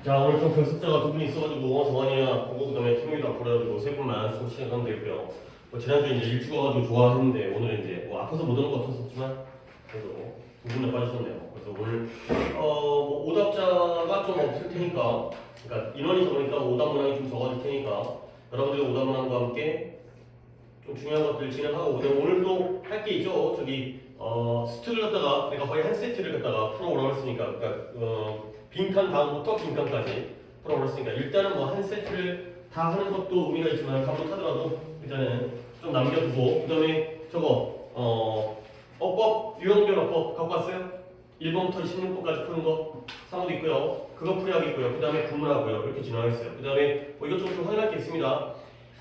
자, 오늘 좀 결석자가 두 분 있어가지고 정환이랑 보고 그다음에 태민이도 안 보내가지고 세 분만 좀 시작하면 되고요. 뭐 지난주에 이제 일찍 와가지고 좋아했는데 오늘 이제 뭐 아파서 못 오는 거 없었지만 그래도 두 분은 빠지셨네요. 그래서 오늘 뭐 오답자가 좀 없을 테니까, 그러니까 인원이 적으니까 오답 문항이 좀 적어질 테니까 여러분들이 오답 문항과 함께 좀 중요한 것들 진행하고, 오늘도 할 게 있죠. 저기 스튜를 갖다가 내가 거의 한 세트를 갖다가 풀어오라고 했으니까, 그러니까 빈칸 다음부터 빈칸까지 풀어오라고 했으니까 일단은 뭐 한 세트를 다 하는 것도 의미가 있지만 잘못하더라도 일단은 좀 남겨두고, 그 다음에 저거 어법, 유형별 어법 갖고 왔어요? 1번부터 16번까지 푸는 거 사무도 있고요. 그거 풀이하기 있고요. 그 다음에 구문하고요. 이렇게 진행하겠어요. 그 다음에 뭐 이것저것 좀 확인할 게 있습니다.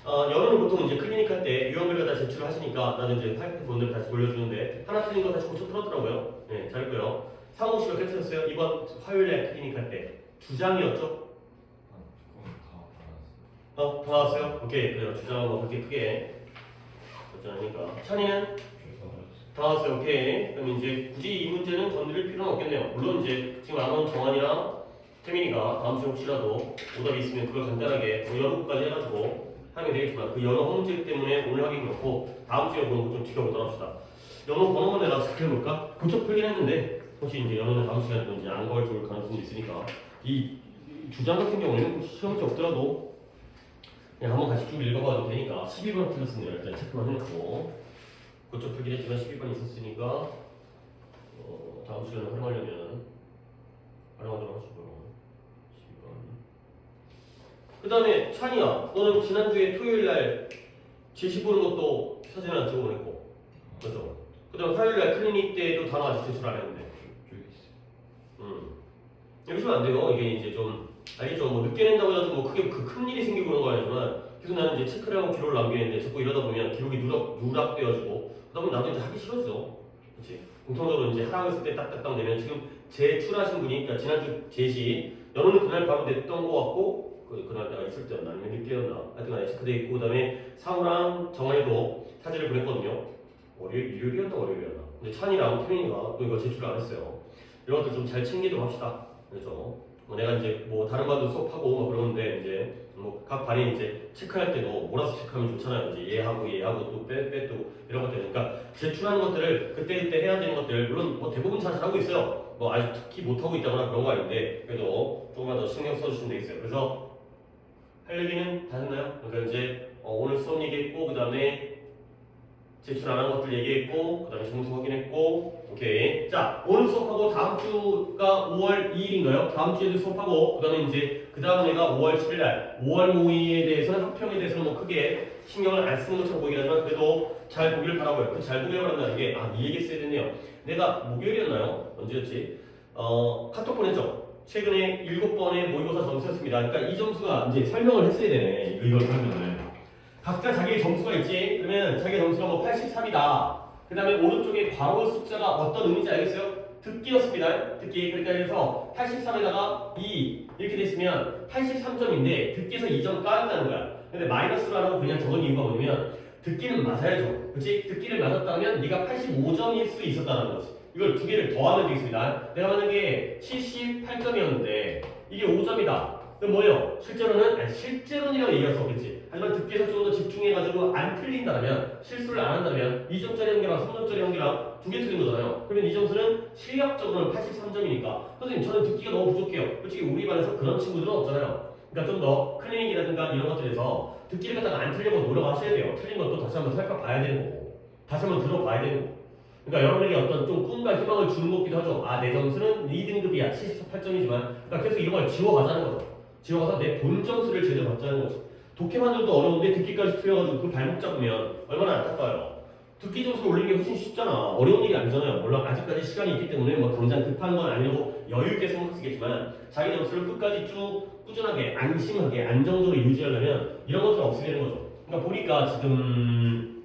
여론은 보통 이제 클리닉할 때 유형별로 다 제출을 하시니까 나는 이제 파이프 본들 다시 돌려주는데 하나 틀린 거 다시 고쳐 틀었더라고요. 네, 잘했고요. 상호 씨가 어떻게 틀었어요? 이번 화요일에 클리닉할 때 주장이었죠? 다 나왔어요? 오케이, 그래요. 주장은 뭐 그렇게 크게 걱정하니까. 찬이는? 다 나왔어요. 오케이. 그럼 이제 굳이 이 문제는 건드릴 필요는 없겠네요. 물론 이제 지금 안 온 정환이랑 태민이가 다음 주에 혹시라도 오답이 있으면 그걸 간단하게 뭐 여러 것까지 해가지고 하면 되겠지만, 그 연어 문제 때문에 오늘 하기 그렇고 다음 주에 보는 거 좀 지켜보도록 합시다. 연어 번호만 내가 지켜볼까? 고쳐 풀긴 했는데 혹시 이제 연어는 다음 시간에 이제 안 걸줄 가능성이 있으니까, 이 주장 같은 경우는 시험 문제 없더라도 그냥 한번 같이 쭉 읽어봐도 되니까 12번 틀렸습니다. 일단 체크만 해놓고 고쳐 풀긴 했지만 12번 있었으니까 다음 시간에 활용하려면 활용하도록 하시고요. 12번. 그 다음에 찬이야, 너는 지난주에 토요일날 제시 보는 것도 사진을 안 찍어보냈고, 그죠? 그 다음에 화요일날 클리닉 때도 단어 아직 제출 안 했는데 이러시면 안 돼요. 이게 이제 좀 알겠죠? 뭐 늦게 낸다고 해가지고 뭐 크게 그 큰 일이 생기고 그런 거 아니지만 계속 나는 이제 체크를 하고 기록을 남기는데 자꾸 이러다 보면 기록이 누락되어지고 그러다 보면 나도 이제 하기 싫어지죠. 그렇지? 공통적으로 이제 하라고 했을 때 딱딱딱 되면 지금 제출하신 분이, 그러니까 지난주 제시 연호는 그날 바로 냈던 거 같고 그날 내가 있을 때였나 아니면 늦게였나 하여튼간에 체크돼 있고, 그 다음에 상우랑 정환이도 사진을 보냈거든요. 일요일이었나 월요일이었나. 근데 찬이랑 태민이가 또 이거 제출을 안 했어요. 이런 것들 좀 잘 챙기도록 합시다. 그래서 내가 이제 뭐 다른 반도 수업하고 뭐 그러는데 이제 뭐 각 반에 이제 체크할 때도 몰아서 체크하면 좋잖아요. 이제 얘하고 또 또 이런 것들. 그러니까 제출하는 것들을 그때 해야 되는 것들, 물론 뭐 대부분 잘 잘하고 있어요. 뭐 아주 특히 못하고 있다거나 그런 거 아닌데 그래도 조금만 더 신경 써주시면 되겠어요. 그래서 할 얘기는 다 했나요? 그러니까 이제 오늘 수업 얘기했고, 그 다음에 제출 안 한 것들 얘기했고, 그 다음에 점수 확인했고, 오케이. 자, 오늘 수업하고 다음 주가 5월 2일인가요? 다음 주에도 수업하고, 그 다음에 이제 그 다음 해가 5월 7일날 5월 모의에 대해서는 학평에 대해서는 뭐 크게 신경을 안 쓰는 것처럼 보이긴 하지만 그래도 잘 보기를 바라고요. 그 잘 보기를 바란다는 게, 이 얘기 했어야 됐네요. 내가 목요일이었나요? 언제였지? 카톡 보냈죠? 최근에 7번의 모의고사 점수였습니다. 그러니까 이 점수가 이제 설명을 했어야 되네. 이걸 설명을. 각자 자기의 점수가 있지. 그러면 자기 점수가 뭐 83이다. 그 다음에 오른쪽에 괄호 숫자가 어떤 의미인지 알겠어요? 듣기였습니다. 듣기. 그러니까 그래서 83에다가 2 이렇게 됐으면 83점인데 듣기에서 2점 까였다는 거야. 근데 마이너스로 하라고 그냥 적은 이유가 뭐냐면 듣기는 맞아야죠. 그렇지? 듣기를 맞았다면 네가 85점일 수 있었다는 거지. 이걸 두 개를 더하면 되겠습니다. 내가 만약에 78점이었는데 이게 5점이다. 그럼 뭐예요? 실제로는이라고 얘기할 수 없겠지. 하지만 듣기에서 좀 더 집중해가지고 안 틀린다면, 실수를 안 한다면 2점짜리 연기랑 3점짜리 연기랑 두 개 틀린 거잖아요. 그러면 이 점수는 실력적으로는 83점이니까 선생님 저는 듣기가 너무 부족해요. 솔직히 우리 반에서 그런 친구들은 없잖아요. 그러니까 좀 더 클리닉이라든가 이런 것들에서 듣기를 갖다가 안 틀려고 노력하셔야 돼요. 틀린 것도 다시 한번 살펴봐야 되는 거고 다시 한번 들어봐야 되는 거고. 그러니까 여러분에게 어떤 좀 꿈과 희망을 주는 거기도 하죠. 내 점수는 2등급이야 78점이지만, 그러니까 계속 이런 걸 지워가자는 거죠. 지워가서 내 본 점수를 제대로 받자는 거죠. 독해만으로도 어려운데 듣기까지 틀려가지고 그 발목 잡으면 얼마나 안타까워요. 듣기 점수를 올리는 게 훨씬 쉽잖아. 어려운 일이 아니잖아요. 물론 아직까지 시간이 있기 때문에 뭐 당장 급한 건 아니라고 여유 있게 생각 쓰겠지만 자기 점수를 끝까지 쭉 꾸준하게 안심하게 안정적으로 유지하려면 이런 것들 없애야 되는 거죠. 그러니까 보니까 지금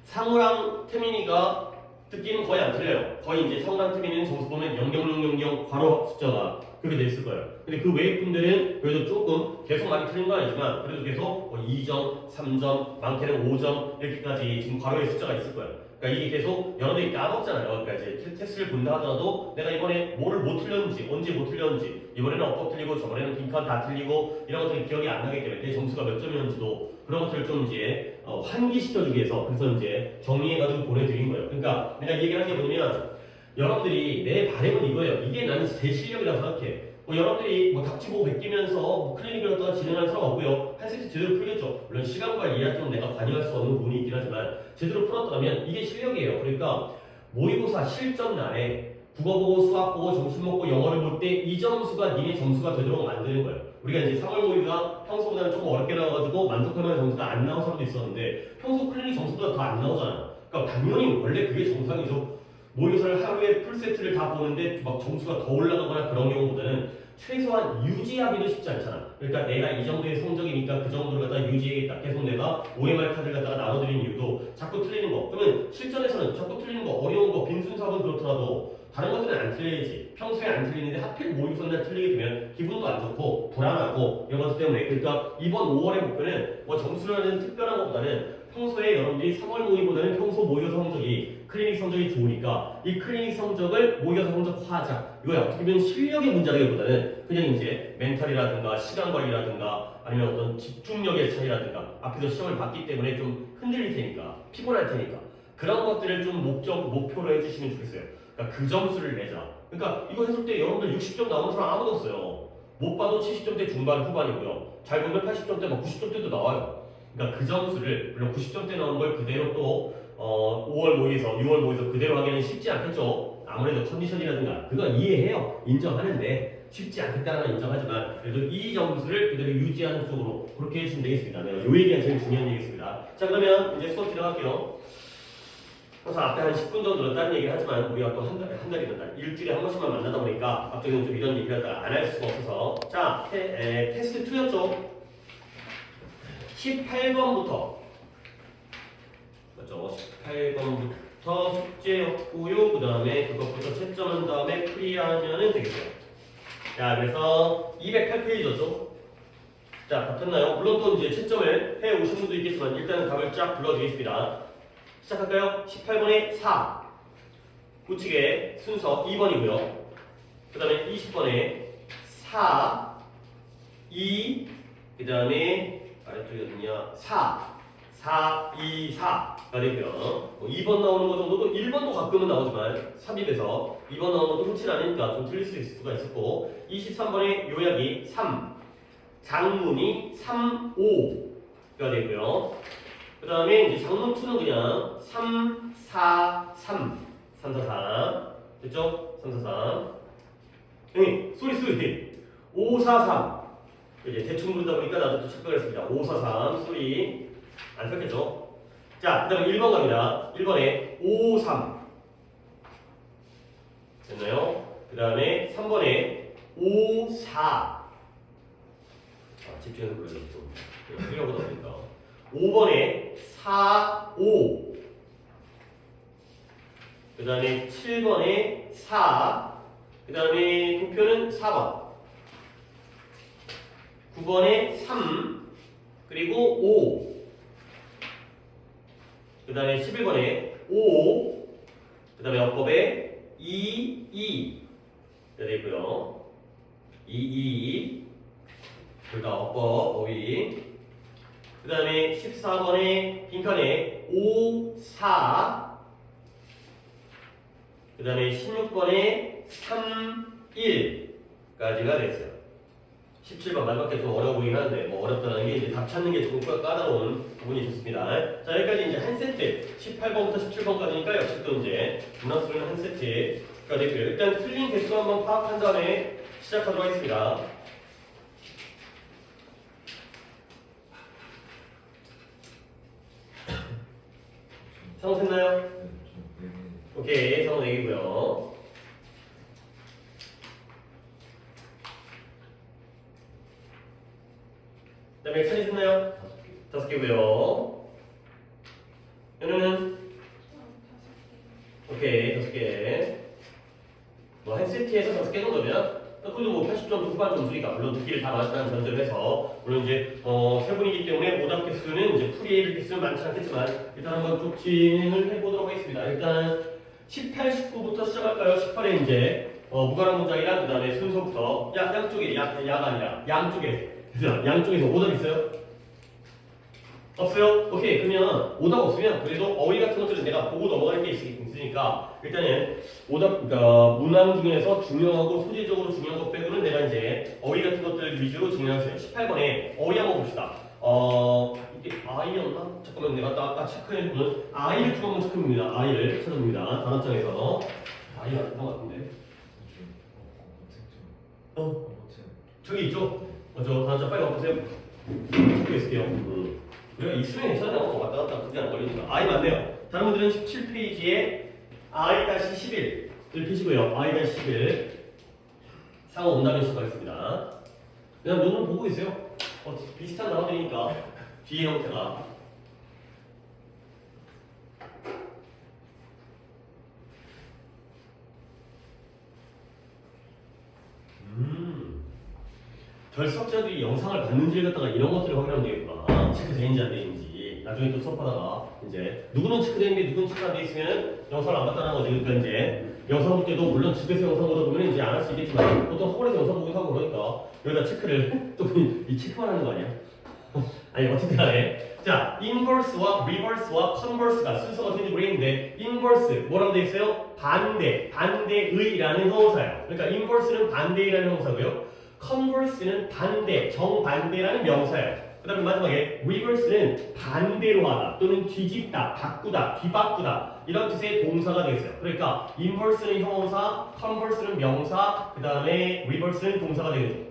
상우랑 태민이가 듣기는 거의 안 틀려요. 거의 이제 상우랑 태민이는 점수 보면 00000 괄호 숫자가 그렇게 돼 있을 거예요. 근데 그 외의 분들은 그래도 조금 계속 많이 틀린 건 아니지만 그래도 계속 2점, 3점, 많게는 5점 이렇게까지 지금 괄호의 숫자가 있을 거예요. 그러니까 이게 계속 여러분들이 까먹잖아요. 그러니까 이제 테스트를 본다 하더라도 내가 이번에 뭐를 못 틀렸는지, 언제 못 틀렸는지, 이번에는 엇법 틀리고 저번에는 빈칸 다 틀리고 이런 것들이 기억이 안 나기 때문에 내 점수가 몇 점이었는지도 그런 것들을 좀 이제 환기시켜주기 위해서 그래서 이제 정리해가지고 보내드린 거예요. 그러니까 내가 이 얘기를 하는 게 뭐냐면 여러분들이 내 바람은 이거예요. 이게 나는 제 실력이라고 생각해. 여러분들이 뭐 답지 보고 베끼면서 뭐 클리닉을 갖다가 진행하는 사람 없고요. 한 세트 제대로 풀겠죠. 물론 시간 관리야 좀 내가 관여할 수 없는 부분이 있긴 하지만 제대로 풀었다면 이게 실력이에요. 그러니까 모의고사 실전 날에 국어 보고 수학 보고 점심 먹고 영어를 볼 때 이 점수가 니네 점수가 되도록 만드는 거예요. 우리가 이제 3월 모의가 평소보다는 조금 어렵게 나와가지고 만족할 만한 점수가 안 나온 사람도 있었는데 평소 클리닉 점수보다 더 안 나오잖아. 그러니까 당연히 원래 그게 정상이죠. 모의고사를 하루에 풀세트를 다 보는데 막 점수가 더 올라가거나 그런 경우보다는 최소한 유지하기도 쉽지 않잖아. 그러니까 내가 이 정도의 성적이니까 그 정도를 갖다 유지해야겠다. 계속 내가 OMR 카드를 갖다가 나눠드린 이유도 자꾸 틀리는 거. 그러면 실전에서는 자꾸 틀리는 거, 어려운 거, 빈순수학은 그렇더라도 다른 것들은 안 틀려야지. 평소에 안 틀리는데 하필 모의고사 날 틀리게 되면 기분도 안 좋고 불안하고 이런 것들 때문에 그러니까 이번 5월의 목표는 뭐 점수라는 특별한 것보다는 평소에 여러분들이 3월 모의보다는 평소 모의고사 성적이 클리닉 성적이 좋으니까 이 클리닉 성적을 모의고사 성적화하자. 이거 어떻게 보면 실력의 문제라기보다는 그냥 이제 멘탈이라든가 시간 관리라든가 아니면 어떤 집중력의 차이라든가 앞에서 시험을 봤기 때문에 좀 흔들릴 테니까 피곤할 테니까 그런 것들을 좀 목표로 해주시면 좋겠어요. 그러니까 그 점수를 내자. 그러니까 이거 했을 때 여러분들 60점 나오는 사람 아무도 없어요. 못 봐도 70점대 중반 후반이고요. 잘 보면 80점대, 막 90점대도 나와요. 그러니까 그 점수를 물론 90점대 나오는 걸 그대로 또 5월 모의에서 6월 모의에서 그대로 하기는 쉽지 않겠죠. 아무래도 컨디션이라든가 그건 이해해요. 인정하는데 쉽지 않겠다는 건 인정하지만 그래도 이 점수를 그대로 유지하는 쪽으로 그렇게 해주시면 되겠습니다. 네, 요 얘기가 제일 중요한 얘기겠습니다. 자 그러면 이제 수업 진행할게요. 항상 앞에 한 10분 정도 다른 얘기를 하지만 우리가 또 한 달이면 일주일에 한 번씩만 만나다 보니까 갑자기 좀 이런 얘기를 하다가 안 할 수가 없어서 자 테스트 2였죠. 18번부터 맞죠? 18번부터 숙제였고요. 그 다음에 그것부터 채점한 다음에 풀이하면 되겠어요. 자 그래서 208페이지였죠. 자 같았나요? 물론 또 이제 채점을 해 오신 분도 있겠지만 일단 답을 쫙 불러드리겠습니다. 시작할까요? 18번에 4 우측에 순서 2번이고요. 그 다음에 20번에 4 2 그 다음에 아래쪽에 어디냐 4 2, 4가 되고요. 2번 나오는 거 정도도 1번도 가끔은 나오지만 삽입해서 2번 나오는 것도 흔치 않으니까 좀 틀릴 수가 있었고 23번에 요약이 3 장문이 3, 5가 되고요. 그 다음에 이제 장문 2는 그냥 3, 4, 3 3, 4, 3 됐죠? 3, 4, 3 소리 5, 4, 3 이제 대충 부르다 보니까 나도 또 착각을 했습니다. 5, 4, 3 소리 안 섞였죠? 자, 그 다음에 1번 갑니다. 1번에 5, 3 됐나요? 그 다음에 3번에 5, 4 집중해서 불러야 좀 필요하다 보니까 5번에 4, 5 그 다음에 7번에 4 그 다음에 도표는 4번 9번에 3 그리고 5 그 다음에 11번에 5 그 다음에 어법에 2, 2 되고요 2, 2 둘 다 어법, 어휘 그 다음에 14번에 빈칸에 5, 4 그 다음에 16번에 3, 1까지가 됐어요. 17번 말밖에 좀 어려워 보이긴 한데 뭐 어렵다는 게 이제 답 찾는 게 조금 까다로운 부분이 좋습니다. 자 여기까지 이제 한 세트 18번부터 17번까지니까 역시 또 이제 문항수는 한 세트가 되고요. 일단 틀린 개수 한번 파악한 다음에 시작하도록 하겠습니다. 상호 됐나요? 오케이, 상호 4개고요. 그 다음에 찬이 됐나요? 5개고요. 연우는? 오케이, 5개. 뭐 한 세트에서 5개 정도면 그래도 뭐 80점 후반 점수니까 물론 듣기를 다 맞았다는 전제를 해서 물론 이제 세 분이기 때문에 오답 개수는 이제 풀이해줄 개수는 많지 않겠지만 일단 한번 쭉 진행을 해보도록 하겠습니다. 일단 18, 19부터 시작할까요? 18에 이제 무관한 문장이랑 그 다음에 순서부터 양쪽에 야가 아니라 양쪽에 그래서 양쪽에서 오답 있어요? 없어요? 오케이. 그러면 오답 없으면 그래도 어휘 같은 것들은 내가 보고 넘어갈 게 있으니까 일단은 오답 그러니까 문항 중에서 중요하고 소재적으로 중요한 것 빼고는 내가 이제 어휘 같은 것들 위주로 진행하세요. 18번에 어휘 한번 봅시다. 이게 아이였나? 잠깐만 내가 아까 체크해보면 아이를 좀 한번 체크해봅니다. 아이를 찾아봅니다. 단원장에서 아이 맞는 것 같은데. 저기 있죠? 저 단원장 빨리 와보세요. 체크해볼게요. 우리가 있으면 괜찮아요. 왔다 갔다 그게 안 걸리니까. I 맞네요. 다른 분들은 17페이지에 I-11을 펴시고요. I-11 상호 온다면 시작하겠습니다. 그냥 눈은 보고 있어요. 비슷한 단어들이니까 뒤에 형태가 결석자들이 영상을 봤는지를 갖다가 이런 것들을 확인하면 되겠구나. 체크되는지 안 되는지. 나중에 또 수업하다가 이제 누구는 체크되는데 누구는 체크 안 돼 있으면 영상을 안 봤다는 거지. 그러니까 이제 영상 볼 때도 물론 집에서 영상 보다 보면 이제 안 할 수 있겠지만 보통 학원에서 영상 보기도 하고 그러니까 여기다 체크를 또 이 체크만 하는 거 아니야? 아니 어쨌든 간에 자 inverse와 reverse와 converse가 순서가 어떻게 모르겠는데 inverse 뭐라고 돼 있어요? 반대, 반대의라는 형용사예요. 그러니까 inverse는 반대의라는 형용사고요. converse는 반대, 정반대라는 명사예요. 그 다음에 마지막에 reverse는 반대로 하다 또는 뒤집다, 바꾸다, 뒤바꾸다 이런 뜻의 동사가 되겠어요. 그러니까 inverse는 형용사, converse는 명사, 그 다음에 reverse는 동사가 되겠죠.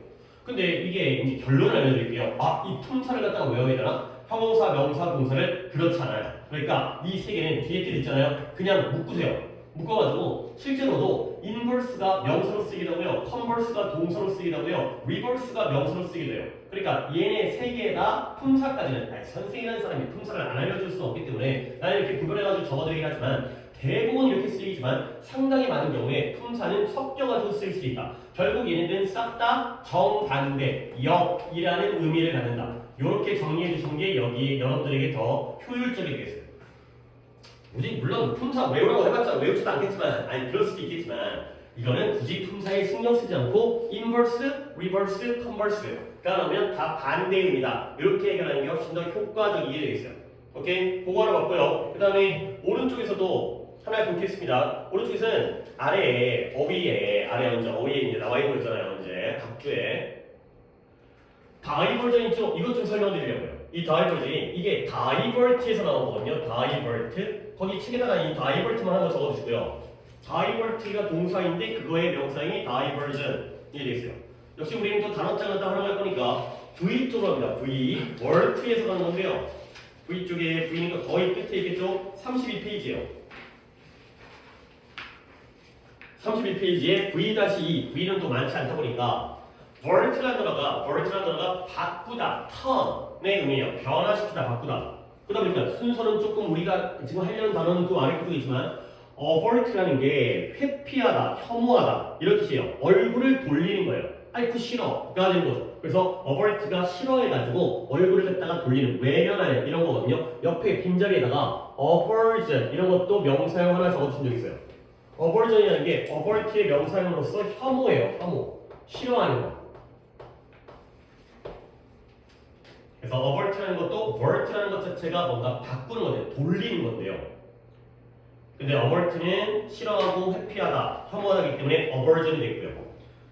근데 이게 이제 결론을 알려드릴게요. 이 품사를 갖다가 외워야 되나? 형용사, 명사, 동사를 그렇지 않아요. 그러니까 이 세 개는 뒤에 뜻 있잖아요. 그냥 묶으세요. 묶어가지고 실제로도 inverse가 명사로 쓰기도 하고요, converse가 동사로 쓰기도 하고요, reverse가 명사로 쓰기도 해요. 그러니까 얘네 세 개 다 품사까지는 선생이라는 사람이 품사를 안 알려줄 수는 없기 때문에 나는 이렇게 구별해가지고 적어드리긴 하지만 대부분 이렇게 쓰이지만 상당히 많은 경우에 품사는 섞여가지고 쓰일 수 있다. 결국 얘네들은 싹 다 정반대, 역이라는 의미를 갖는다. 이렇게 정리해 주시는 게 여기 여러분들에게 더 효율적이겠어요. 물론 품사 외우라고 해봤자 외우지도 않겠지만 그럴 수도 있겠지만 이거는 굳이 품사에 신경 쓰지 않고 inverse, reverse, converse가 나오면 다 반대입니다. 이렇게 해결하는 게 훨씬 더 효과적이게 되겠어요. 오케이? 그거 하나 봤고요. 그 다음에 오른쪽에서도 하나 보겠습니다. 오른쪽에서는 아래에 어휘에 이제 나와 있는 거 있잖아요. 이제 각주에 다이버전 있죠? 이것 좀 설명드리려고요. 이 다이버전이 이게 다이버트에서 나온 거거든요. 다이버트. 거기 책에다가 이 다이버트만 한번 적어주시고요. 다이버트가 동사인데 그거의 명사형이 다이버전이 되어 있어요. 역시 우리는 또 단어장을 딱 활용할 거니까 V 쪽으로 합니다. V. 월트에서 나온 건데요. V 쪽에 V는 거의 끝에 있겠죠? 32페이지예요. 31페이지에 V-2. V는 또 많지 않다 보니까 vert라는 단어가 바꾸다, turn의 의미예요. 변화시키다, 바꾸다. 그러다 보니까 순서는 조금 우리가 지금 하려는 단어는 또 안에 그쪽에 있지만 avert라는 게 회피하다, 혐오하다 이런 뜻이에요. 얼굴을 돌리는 거예요. 그 싫어가 되는 거죠. 그래서 avert가 싫어해가지고 얼굴을 갖다가 돌리는, 외면하는 이런 거거든요. 옆에 빈자리에다가 aversion 이런 것도 명사형 하나 적어주신 적 있어요. aversion이라는 게 avert의 명사형으로서 혐오예요. 혐오. 싫어하는 거. 그래서 avert라는 것도 vert라는 것 자체가 뭔가 바꾸는 건데 돌리는 건데요. 근데 avert는 싫어하고 회피하다, 혐오하다기 때문에 aversion이 되고요.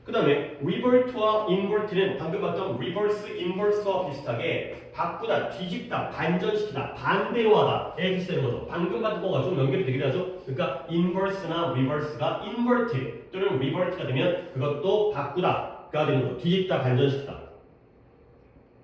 그 다음에 revert와 invert는 방금 봤던 reverse, inverse와 비슷하게 바꾸다, 뒤집다, 반전시키다, 반대로 하다 이렇게 쓰는 거죠. 방금 봤던 거가 좀 연결이 되긴 하죠. 그러니까 inverse나 reverse가 invert 또는 revert가 되면 그것도 바꾸다가 되는 거죠. 뒤집다, 반전시키다.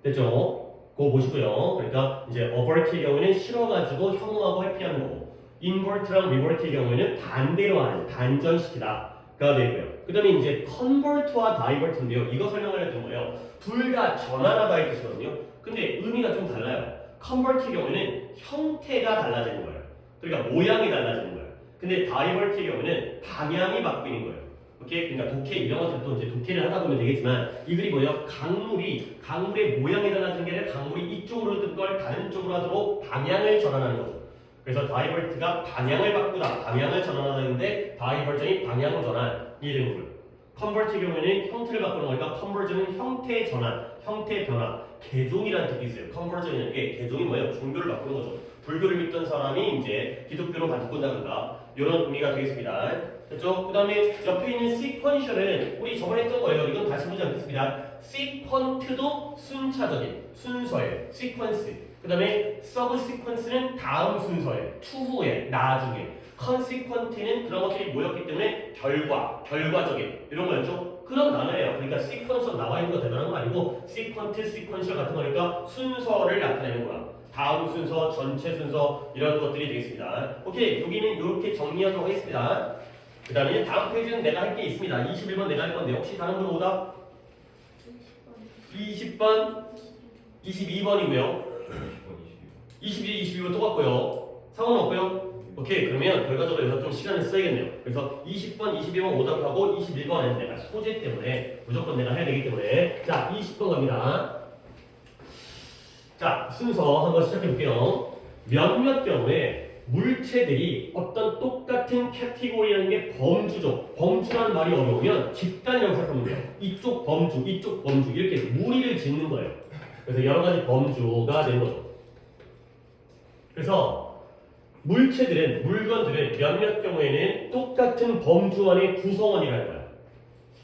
됐죠? 그거 보시고요. 그러니까 이제 avert의 경우에는 싫어가지고 혐오하고 회피하는 거고 invert랑 revert의 경우에는 반대로 하는, 반전시키다가 되고요. 그 다음에 이제 convert와 divert인데요. 이거 설명하려던 거예요. 둘 다 전환하다의 뜻이거든요. 근데 의미가 좀 달라요. convert의 경우에는 형태가 달라지는 거예요. 그러니까 모양이 달라지는 거예요. 근데 divert의 경우에는 방향이 바뀌는 거예요. 오케이? 그러니까 독해 이런 것들도 이제 독해를 하다 보면 되겠지만 이 글이 뭐예요? 강물의 모양에 달라지는 게 아니라 강물이 이쪽으로 든 걸 다른 쪽으로 하도록 방향을 전환하는 거죠. 그래서 다이버트가 방향을 바꾸다, 방향을 전환하는데 다이버전이 방향 전환 이되는 거예요. 컨버트의 경우에는 형태를 바꾸는 거니까 컨버전은 형태 전환, 형태 변화, 개종이라는 뜻이 있어요. 컨버전이라는 게 개종이 뭐예요? 종교를 바꾸는 거죠. 불교를 믿던 사람이 이제 기독교로 바꾼다든가 이런 의미가 되겠습니다. 됐죠? 그 다음에 옆에 있는 시퀀셜은 우리 저번에 했던 거예요. 이건 다시 보지 않겠습니다. 시퀀트도 순차적인 순서예요. 시퀀스. 그 다음에 서브시퀀스는 다음 순서예요. 추후에, 나중에. 컨시퀀트는 그런 것들이 모였기 때문에 결과적인 이런 거였죠. 그런 단어예요. 그러니까 시퀀셜 나와 있는 거 대단한 거 아니고 시퀀트, 시퀀셜 같은 거니까 순서를 나타내는 거야. 다음 순서, 전체 순서 이런 것들이 되겠습니다. 오케이, 여기는 이렇게 정리하도록 하겠습니다. 그 다음에 다음 페이지는 내가 할 게 있습니다. 21번 내가 할 건데 혹시 다른 분 오답? 20번, 22번이고요. 21, 22번 똑같고요. 상관없고요. 오케이, 그러면 결과적으로 여기서 좀 시간을 써야겠네요. 그래서 20번, 22번 오답을 하고 21번은 내가 소재 때문에 무조건 내가 해야 되기 때문에 자, 20번 갑니다. 자, 순서 한번 시작해 볼게요. 몇몇 경우에 물체들이 어떤 똑같은 캐티고리라는 게 범주죠. 범주라는 말이 어려우면 집단이라고 생각하면 돼요. 이쪽 범주, 이쪽 범주 이렇게 무리를 짓는 거예요. 그래서 여러 가지 범주가 되는 거죠. 그래서 물체들은, 물건들은 몇몇 경우에는 똑같은 범주 안의 구성원이라는 거야.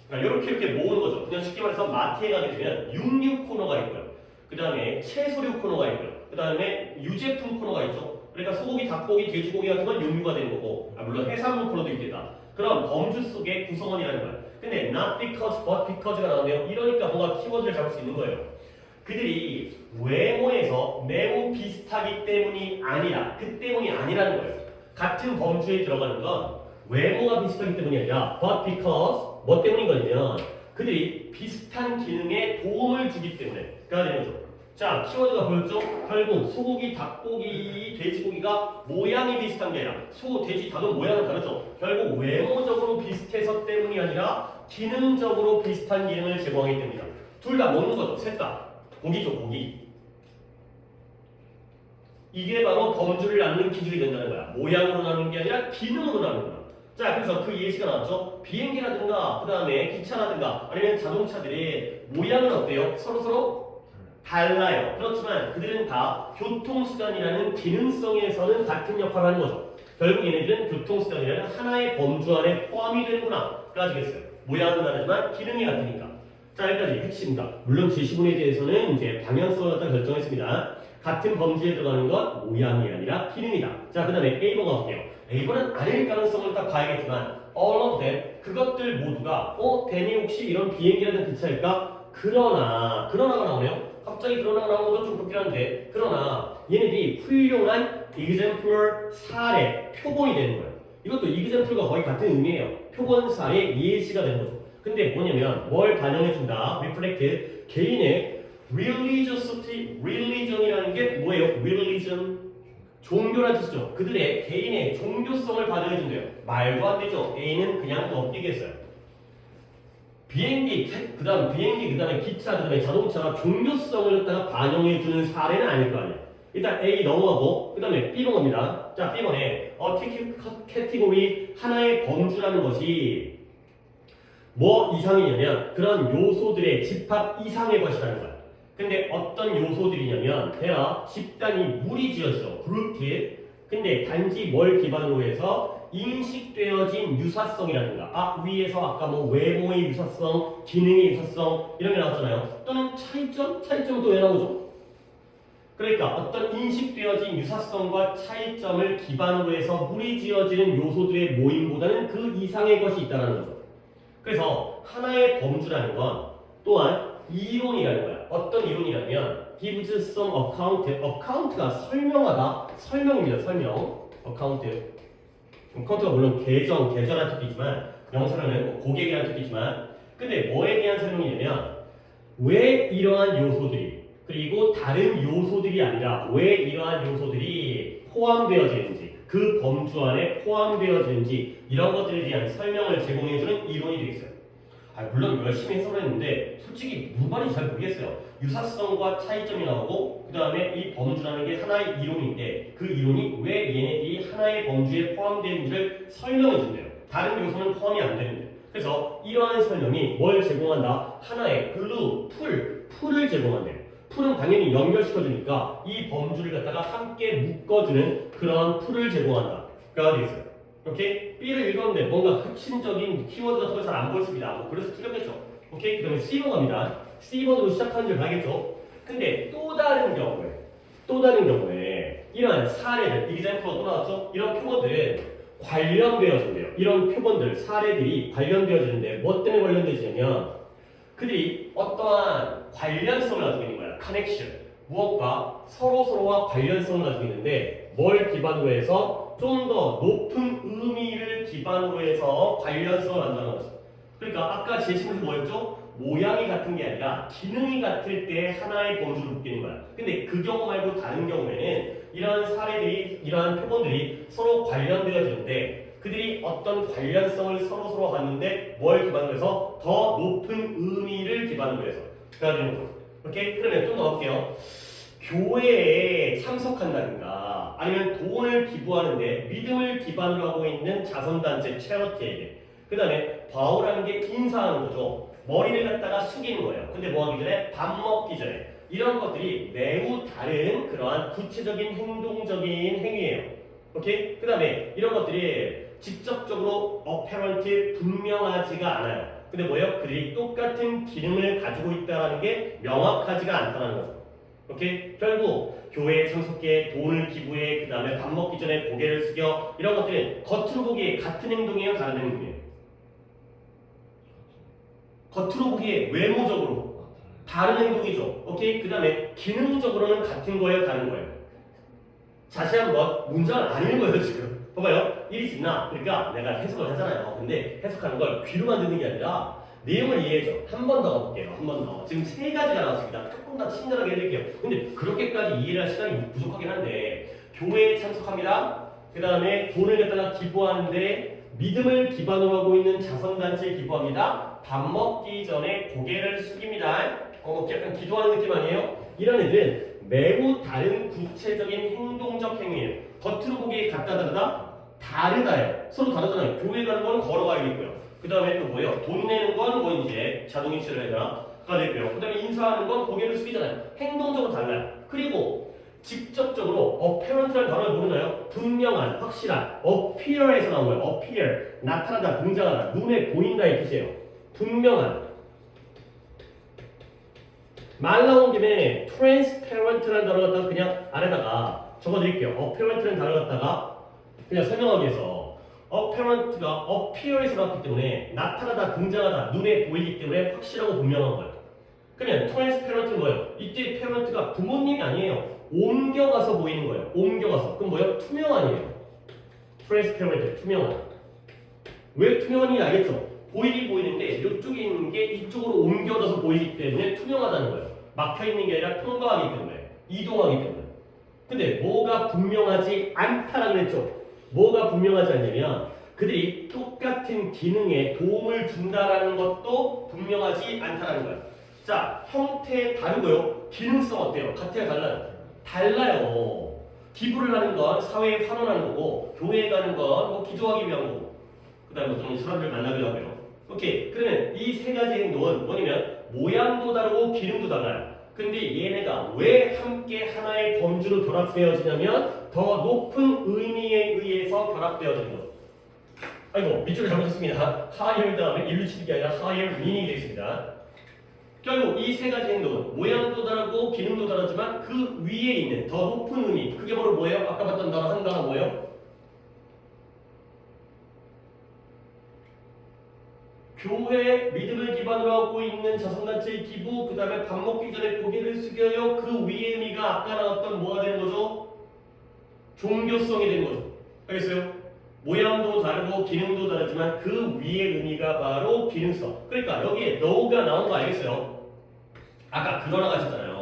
그러니까 이렇게 모으는 거죠. 그냥 쉽게 말해서 마트에 가게 되면 육류 코너가 있고요. 그 다음에 채소류 코너가 있고요. 그 다음에 유제품 코너가 있죠. 그러니까 소고기, 닭고기, 돼지고기 같은 건 육류가 되는 거고, 물론 해산물 코너도 있겠다. 그럼 범주 속의 구성원이라는 거야. 근데 not because, but because가 나오네요. 이러니까 뭔가 키워드를 잡을 수 있는 거예요. 그들이 외모에서 매우 비슷하기 때문이 아니라, 그 때문이 아니라는 거예요. 같은 범주에 들어가는 건 외모가 비슷하기 때문이 아니라 but because, 뭐 때문인 거냐면 그들이 비슷한 기능에 도움을 주기 때문에가 되는 거죠. 자, 키워드가 보였죠? 결국 소고기, 닭고기, 돼지고기가 모양이 비슷한 게 아니라 소, 돼지, 닭은 모양은 다르죠. 결국 외모적으로 비슷해서 때문이 아니라 기능적으로 비슷한 기능을 제공하기 때문이다. 둘 다 먹는 거죠. 셋 다. 고기죠, 고기. 이게 바로 범주를 나누는 기준이 된다는 거야. 모양으로 나누는 게 아니라 기능으로 나누는 거야. 자, 그래서 그 예시가 나왔죠. 비행기라든가 그 다음에 기차라든가 아니면 자동차들이 모양은 어때요? 서로서로 달라요. 그렇지만 그들은 다 교통수단이라는 기능성에서는 같은 역할을 하는 거죠. 결국 얘네들은 교통수단이라는 하나의 범주 안에 포함이 되는구나. 까지겠어요. 모양은 다르지만 기능이 같으니까. 자, 여기까지 핵심입니다. 물론 제시문에 대해서는 이제 방향성을 갖다 결정했습니다. 같은 범주에 들어가는 건 모양이 아니라 기능이다. 자, 그 다음에 A번 가볼게요. A번은 아닐 가능성을 딱 봐야겠지만 all of them, 그것들 모두가 댐이 혹시 이런 비행기라든 기차일까? 그러나가 나오네요. 갑자기 그러나가 나오는 것도 좀 그렇긴 한데 그러나 얘네들이 훌륭한 example 사례, 표본이 되는 거예요. 이것도 example과 거의 같은 의미예요. 표본 사례 예시가 되는 거죠. 근데 뭐냐면 뭘 반영해준다? reflect 개인의 religiousity, religion이라는 게 뭐예요? religion 종교라는 뜻이죠. 그들의 개인의 종교성을 반영해준대요. 말도 안 되죠. A는 그냥 넘기겠어요. 비행기, 그 다음에 기차, 그 다음에 자동차가 종교성을 갖다가 반영해주는 사례는 아닐 거 아니에요. 일단 A 넘어가고, 그 다음에 B번 갑니다. 자, B번에 캐티고리 하나의 범주라는 것이 뭐 이상이냐면 그런 요소들의 집합 이상의 것이라는 거야. 근데 어떤 요소들이냐면 대화 집단이 무리지어져 그룹티. 근데 단지 뭘 기반으로 해서 인식되어진 유사성이라든가 위에서 아까 뭐 외모의 유사성, 기능의 유사성 이런 게 나왔잖아요. 또는 차이점은 또 왜 나오죠? 그러니까 어떤 인식되어진 유사성과 차이점을 기반으로 해서 무리지어지는 요소들의 모임보다는 그 이상의 것이 있다는 거죠. 그래서 하나의 범주라는 건 또한 이론이라는 거야. 어떤 이론이라면 gives some account, account가 설명하다, 설명입니다. 설명. account가 물론 계절한 뜻이지만 명사로는 고객이라는 뜻이지만 근데 뭐에 대한 설명이냐면 왜 이러한 요소들이 그리고 다른 요소들이 아니라 왜 이러한 요소들이 포함되어지는지 그 범주 안에 포함되어지는지 이런 것들에 대한 설명을 제공해주는 이론이 되겠어요. 물론 열심히 해석을 했는데 솔직히 무슨 말인지 잘 모르겠어요. 유사성과 차이점이 나오고 그 다음에 이 범주라는 게 하나의 이론인데 그 이론이 왜 얘네들이 하나의 범주에 포함되는지를 설명해 준대요. 다른 요소는 포함이 안 되는데. 그래서 이러한 설명이 뭘 제공한다? 하나의 글루, 풀을 제공한대요. 풀은 당연히 연결시켜주니까 이 범주를 갖다가 함께 묶어주는 그런 풀을 제공한다가 되겠어요. 오케이? B를 읽었는데 뭔가 핵심적인 키워드 같은 걸 잘 안 보였습니다. 그래서 틀렸겠죠. 오케이? 그 다음에 C번 갑니다. C번으로 시작하는 줄 알겠죠? 근데 또 다른 경우에 이러한 사례들, example가 또 나왔죠? 이런 표본들은 관련되어진대요. 이런 표본들, 사례들이 관련되어지는데 뭐 때문에 관련되지냐면 그들이 어떠한 관련성을 가지고 있는 거야. connection. 무엇과 서로서로와 관련성을 가지고 있는데 뭘 기반으로 해서 좀 더 높은 의미를 기반으로 해서 관련성을 만드는 거죠. 그러니까 아까 제시문이 뭐였죠? 모양이 같은 게 아니라 기능이 같을 때 하나의 범주를 묶이는 거야. 근데 그 경우 말고 다른 경우에는 이러한 사례들이, 이러한 표본들이 서로 관련되어지는데 그들이 어떤 관련성을 서로서로 갖는데 뭘 기반으로 해서 더 높은 의미를 기반으로 해서 그래야 되는 거죠. 오케이? 그러면 좀 더 볼게요. 교회에 참석한다든가 아니면 돈을 기부하는데 믿음을 기반으로 하고 있는 자선단체 체러티에게 그 다음에 바우라는 게 인사하는 거죠. 머리를 갖다가 숙이는 거예요. 근데 뭐 하기 전에? 밥 먹기 전에. 이런 것들이 매우 다른 그러한 구체적인 행동적인 행위예요. 오케이? 그 다음에 이런 것들이 직접적으로 apparent 분명하지가 않아요. 근데 뭐예요? 그들이 똑같은 기능을 가지고 있다는 게 명확하지가 않다는 거죠. 오케이? 결국 교회에 참석해, 돈을 기부해, 그 다음에 밥 먹기 전에 고개를 숙여 이런 것들은 겉으로 보기에 같은 행동이에요? 다른 행동이에요? 겉으로 보기에 외모적으로 다른 행동이죠. 오케이? 그 다음에 기능적으로는 같은 거예요? 다른 거예요? 자세한 것, 문장을 안 읽어요 지금. 봐봐요. it is not. 그러니까 내가 해석을 하잖아요. 근데 해석하는 걸 귀로만 듣는 게 아니라 내용을 이해해줘. 한 번 더 가볼게요. 한 번 더. 지금 세 가지가 나왔습니다. 조금 더 친절하게 해드릴게요. 근데 그렇게까지 이해를 할 시간이 부족하긴 한데 교회에 참석합니다. 그 다음에 돈을 갖다가 기부하는데 믿음을 기반으로 하고 있는 자선단체에 기부합니다. 밥 먹기 전에 고개를 숙입니다. 약간 기도하는 느낌 아니에요? 이런 애들은 매우 다른 구체적인 행동적 행위예요. 겉으로 보기에 같다 다르다예요. 서로 다르잖아요. 교회 가는 건 걸어가야겠고요. 그 다음에 또 뭐예요? 돈 내는 건 뭐 이제 자동이체를 해라 가 되고요. 그 다음에 인사하는 건 고개를 숙이잖아요. 행동적으로 달라요. 그리고 직접적으로 apparent라는 단어를 모르나요? 분명한, 확실한, appear에서 나온 거예요. appear, 나타나다, 등장하다, 눈에 보인다의 뜻이에요. 분명한. 말 나온 김에 transparent라는 단어 갖다가 그냥 안에다가 적어드릴게요. apparent라는 단어 갖다가 그냥 설명하기 위해서 apparent가 appear에서 나왔기 때문에 나타나다, 등장하다, 눈에 보이기 때문에 확실하고 분명한 거예요. 그러면 transparent는 뭐예요? 이때 parent가 부모님이 아니에요. 옮겨가서 보이는 거예요. 옮겨가서. 그럼 뭐예요? 투명한이에요. transparent, 투명한. 왜 투명한지 알겠죠? 보이긴 보이는데 이쪽에 있는 게 이쪽으로 옮겨져서 보이기 때문에 투명하다는 거예요. 막혀있는 게 아니라 통과하기 때문에. 이동하기 때문에. 근데 뭐가 분명하지 않다라고 그랬죠? 뭐가 분명하지 않냐면 그들이 똑같은 기능에 도움을 준다라는 것도 분명하지 않다라는 거예요. 자, 형태 다르고요. 기능성 어때요? 같아요? 달라요? 달라요. 기부를 하는 건 사회에 환원하는 거고 교회에 가는 건 뭐 기도하기 위한 거고 그 다음에 뭐 사람들 만나기도 하고요. 오케이. 그러면 이 세 가지 행동은 뭐냐면 모양도 다르고 기능도 달라요. 근데 얘네가 왜 함께 하나의 범주로 결합되어지냐면 더 높은 의미에 의해서 결합되어지는 거죠. 아이고 밑줄을 잘못했습니다. higher 다음에 일로 치는 게 아니라 higher meaning이 되겠습니다. 결국 이 세 가지 행동은 모양도 다르고 기능도 다르지만 그 위에 있는 더 높은 의미 그게 바로 뭐예요? 아까 봤던 단어 한 단어 뭐예요? 교회 믿음을 기반으로 하고 있는 자선단체의 기부 그 다음에 밥 먹기 전에 고개를 숙여요. 그 위의 의미가 아까 나왔던 뭐가 되는 거죠? 종교성이 되는 거죠. 알겠어요? 모양도 다르고 기능도 다르지만 그 위의 의미가 바로 기능성. 그러니까 여기에 너가 나온 거 알겠어요? 아까 그러나 가셨잖아요.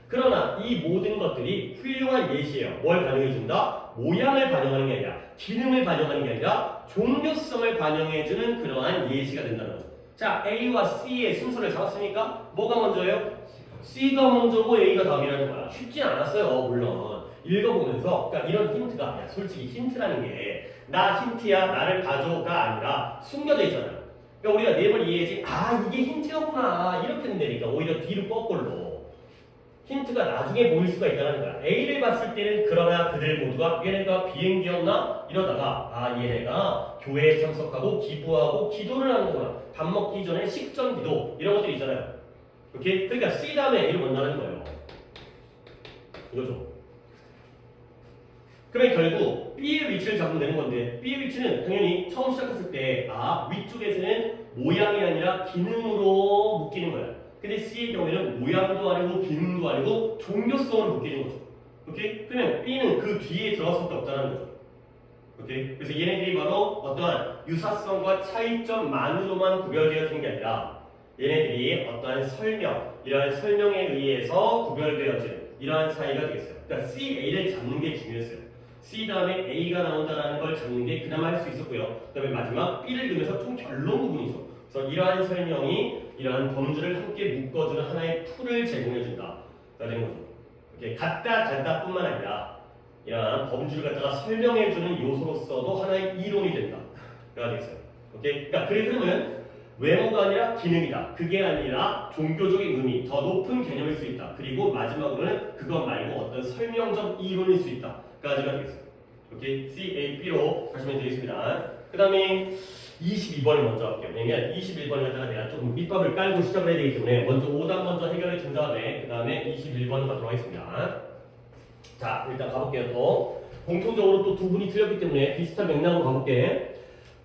그러나 이 모든 것들이 훌륭한 예시예요. 뭘 가능해준다? 모양을 반영하는 게 아니라 기능을 반영하는 게 아니라 종교성을 반영해주는 그러한 예시가 된다는 거죠. 자, A와 C의 순서를 잡았으니까 뭐가 먼저예요? C가 먼저고 A가 다음이라는 거야. 쉽지 않았어요, 물론. 읽어보면서 그러니까 이런 힌트가 야, 솔직히 힌트라는 게 나 힌트야 나를 봐줘가 아니라 숨겨져 있잖아요. 그러니까 우리가 내용을 이해해야지 아 이게 힌트였구나 이렇게 된다니까 오히려 뒤로 거꾸로 힌트가 나중에 보일 수가 있다는 거야. A를 봤을 때는 그러나 그들 모두가 얘네가 비행기였나 이러다가 아 얘네가 교회에 참석하고 기부하고 기도를 하는 거구나. 밥 먹기 전에 식전 기도 이런 것들이 있잖아요. 오케이? 그러니까 C 다음에 A를 만나는 거예요. 이거죠. 그러면 결국 B의 위치를 잡으면 되는 건데 B의 위치는 당연히 처음 시작했을 때 아 위쪽에서는 모양이 아니라 기능으로 묶이는 거야. 근데 C의 경우에는 모양도 아니고 기능도 아니고 종교성으로 묶이는 거죠. 오케이? 그러면 B는 그 뒤에 들어갈 수밖에 없다는 거죠. 오케이? 그래서 얘네들이 바로 어떠한 유사성과 차이점만으로만 구별되어지는 게 아니라 얘네들이 어떠한 설명, 이러한 설명에 의해서 구별되어지는 이러한 사이가 되겠어요. 그러니까 C, A를 잡는 게 중요했어요. C 다음에 A가 나온다는 걸 잡는 게 그나마 할 수 있었고요. 그 다음에 마지막 B를 넣으면서 좀 결론 부분이죠. 그래서 이러한 설명이 이러한 범주를 함께 묶어주는 하나의 툴을 제공해준다. 라는 거죠. 이렇게 같다 달다 뿐만 아니라 이러한 범주를 갖다가 설명해주는 요소로서도 하나의 이론이 된다. 가 되겠어요. 오케이? 그러니까 그의 흐름은 외모가 아니라 기능이다. 그게 아니라 종교적인 의미, 더 높은 개념일 수 있다. 그리고 마지막으로는 그것 말고 어떤 설명적 이론일 수 있다. 까지가 되겠어요. 오케이? C, A, B로 가시면 되겠습니다. 그 다음에 22번을 먼저 할게요. 왜냐면 21번을 갖다가 내가 조금 밑밥을 깔고 시작을 해야 되기 때문에 먼저 5단 먼저 해결해 준 다음에 그 다음에 21번을 가도록 하겠습니다. 자, 일단 가볼게요. 또 공통적으로 또 두 분이 틀렸기 때문에 비슷한 맥락으로 가볼게.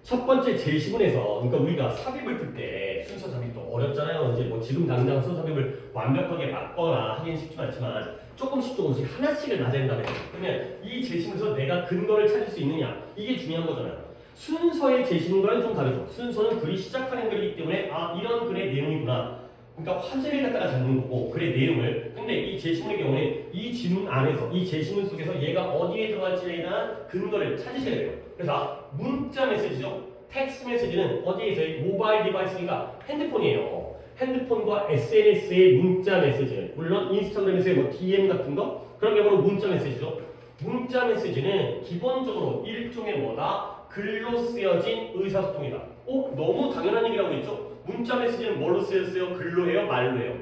첫 번째 제시문에서 그러니까 우리가 삽입을 풀 때 순서 삽입도 어렵잖아요. 이제 뭐 지금 당장 순서 삽입을 완벽하게 맞거나 하긴 쉽지 않지만 조금씩 하나씩을 맞아야 된다는 거죠. 그러면 이 제시문에서 내가 근거를 찾을 수 있느냐 이게 중요한 거잖아요. 순서의 제시문과는 좀 다르죠. 순서는 글이 시작하는 글이기 때문에 아 이런 글의 내용이구나. 그러니까 화제를 갖다가 잡는 거고 글의 내용을. 근데 이 제시문의 경우는 이 지문 안에서 이 제시문 속에서 얘가 어디에 들어갈지에 대한 근거를 찾으셔야 돼요. 그래서 문자 메시지죠. 텍스트 메시지는 어디에서의 모바일 디바이스니까 핸드폰이에요. 핸드폰과 SNS의 문자 메시지는 물론 인스타그램에서의 뭐 DM 같은 거 그런 게 바로 문자 메시지죠. 문자 메시지는 기본적으로 일종의 뭐다? 글로 쓰여진 의사소통이다. 너무 당연한 얘기라고 했죠? 문자 메시지는 뭘로 쓰였어요? 글로 해요? 말로 해요?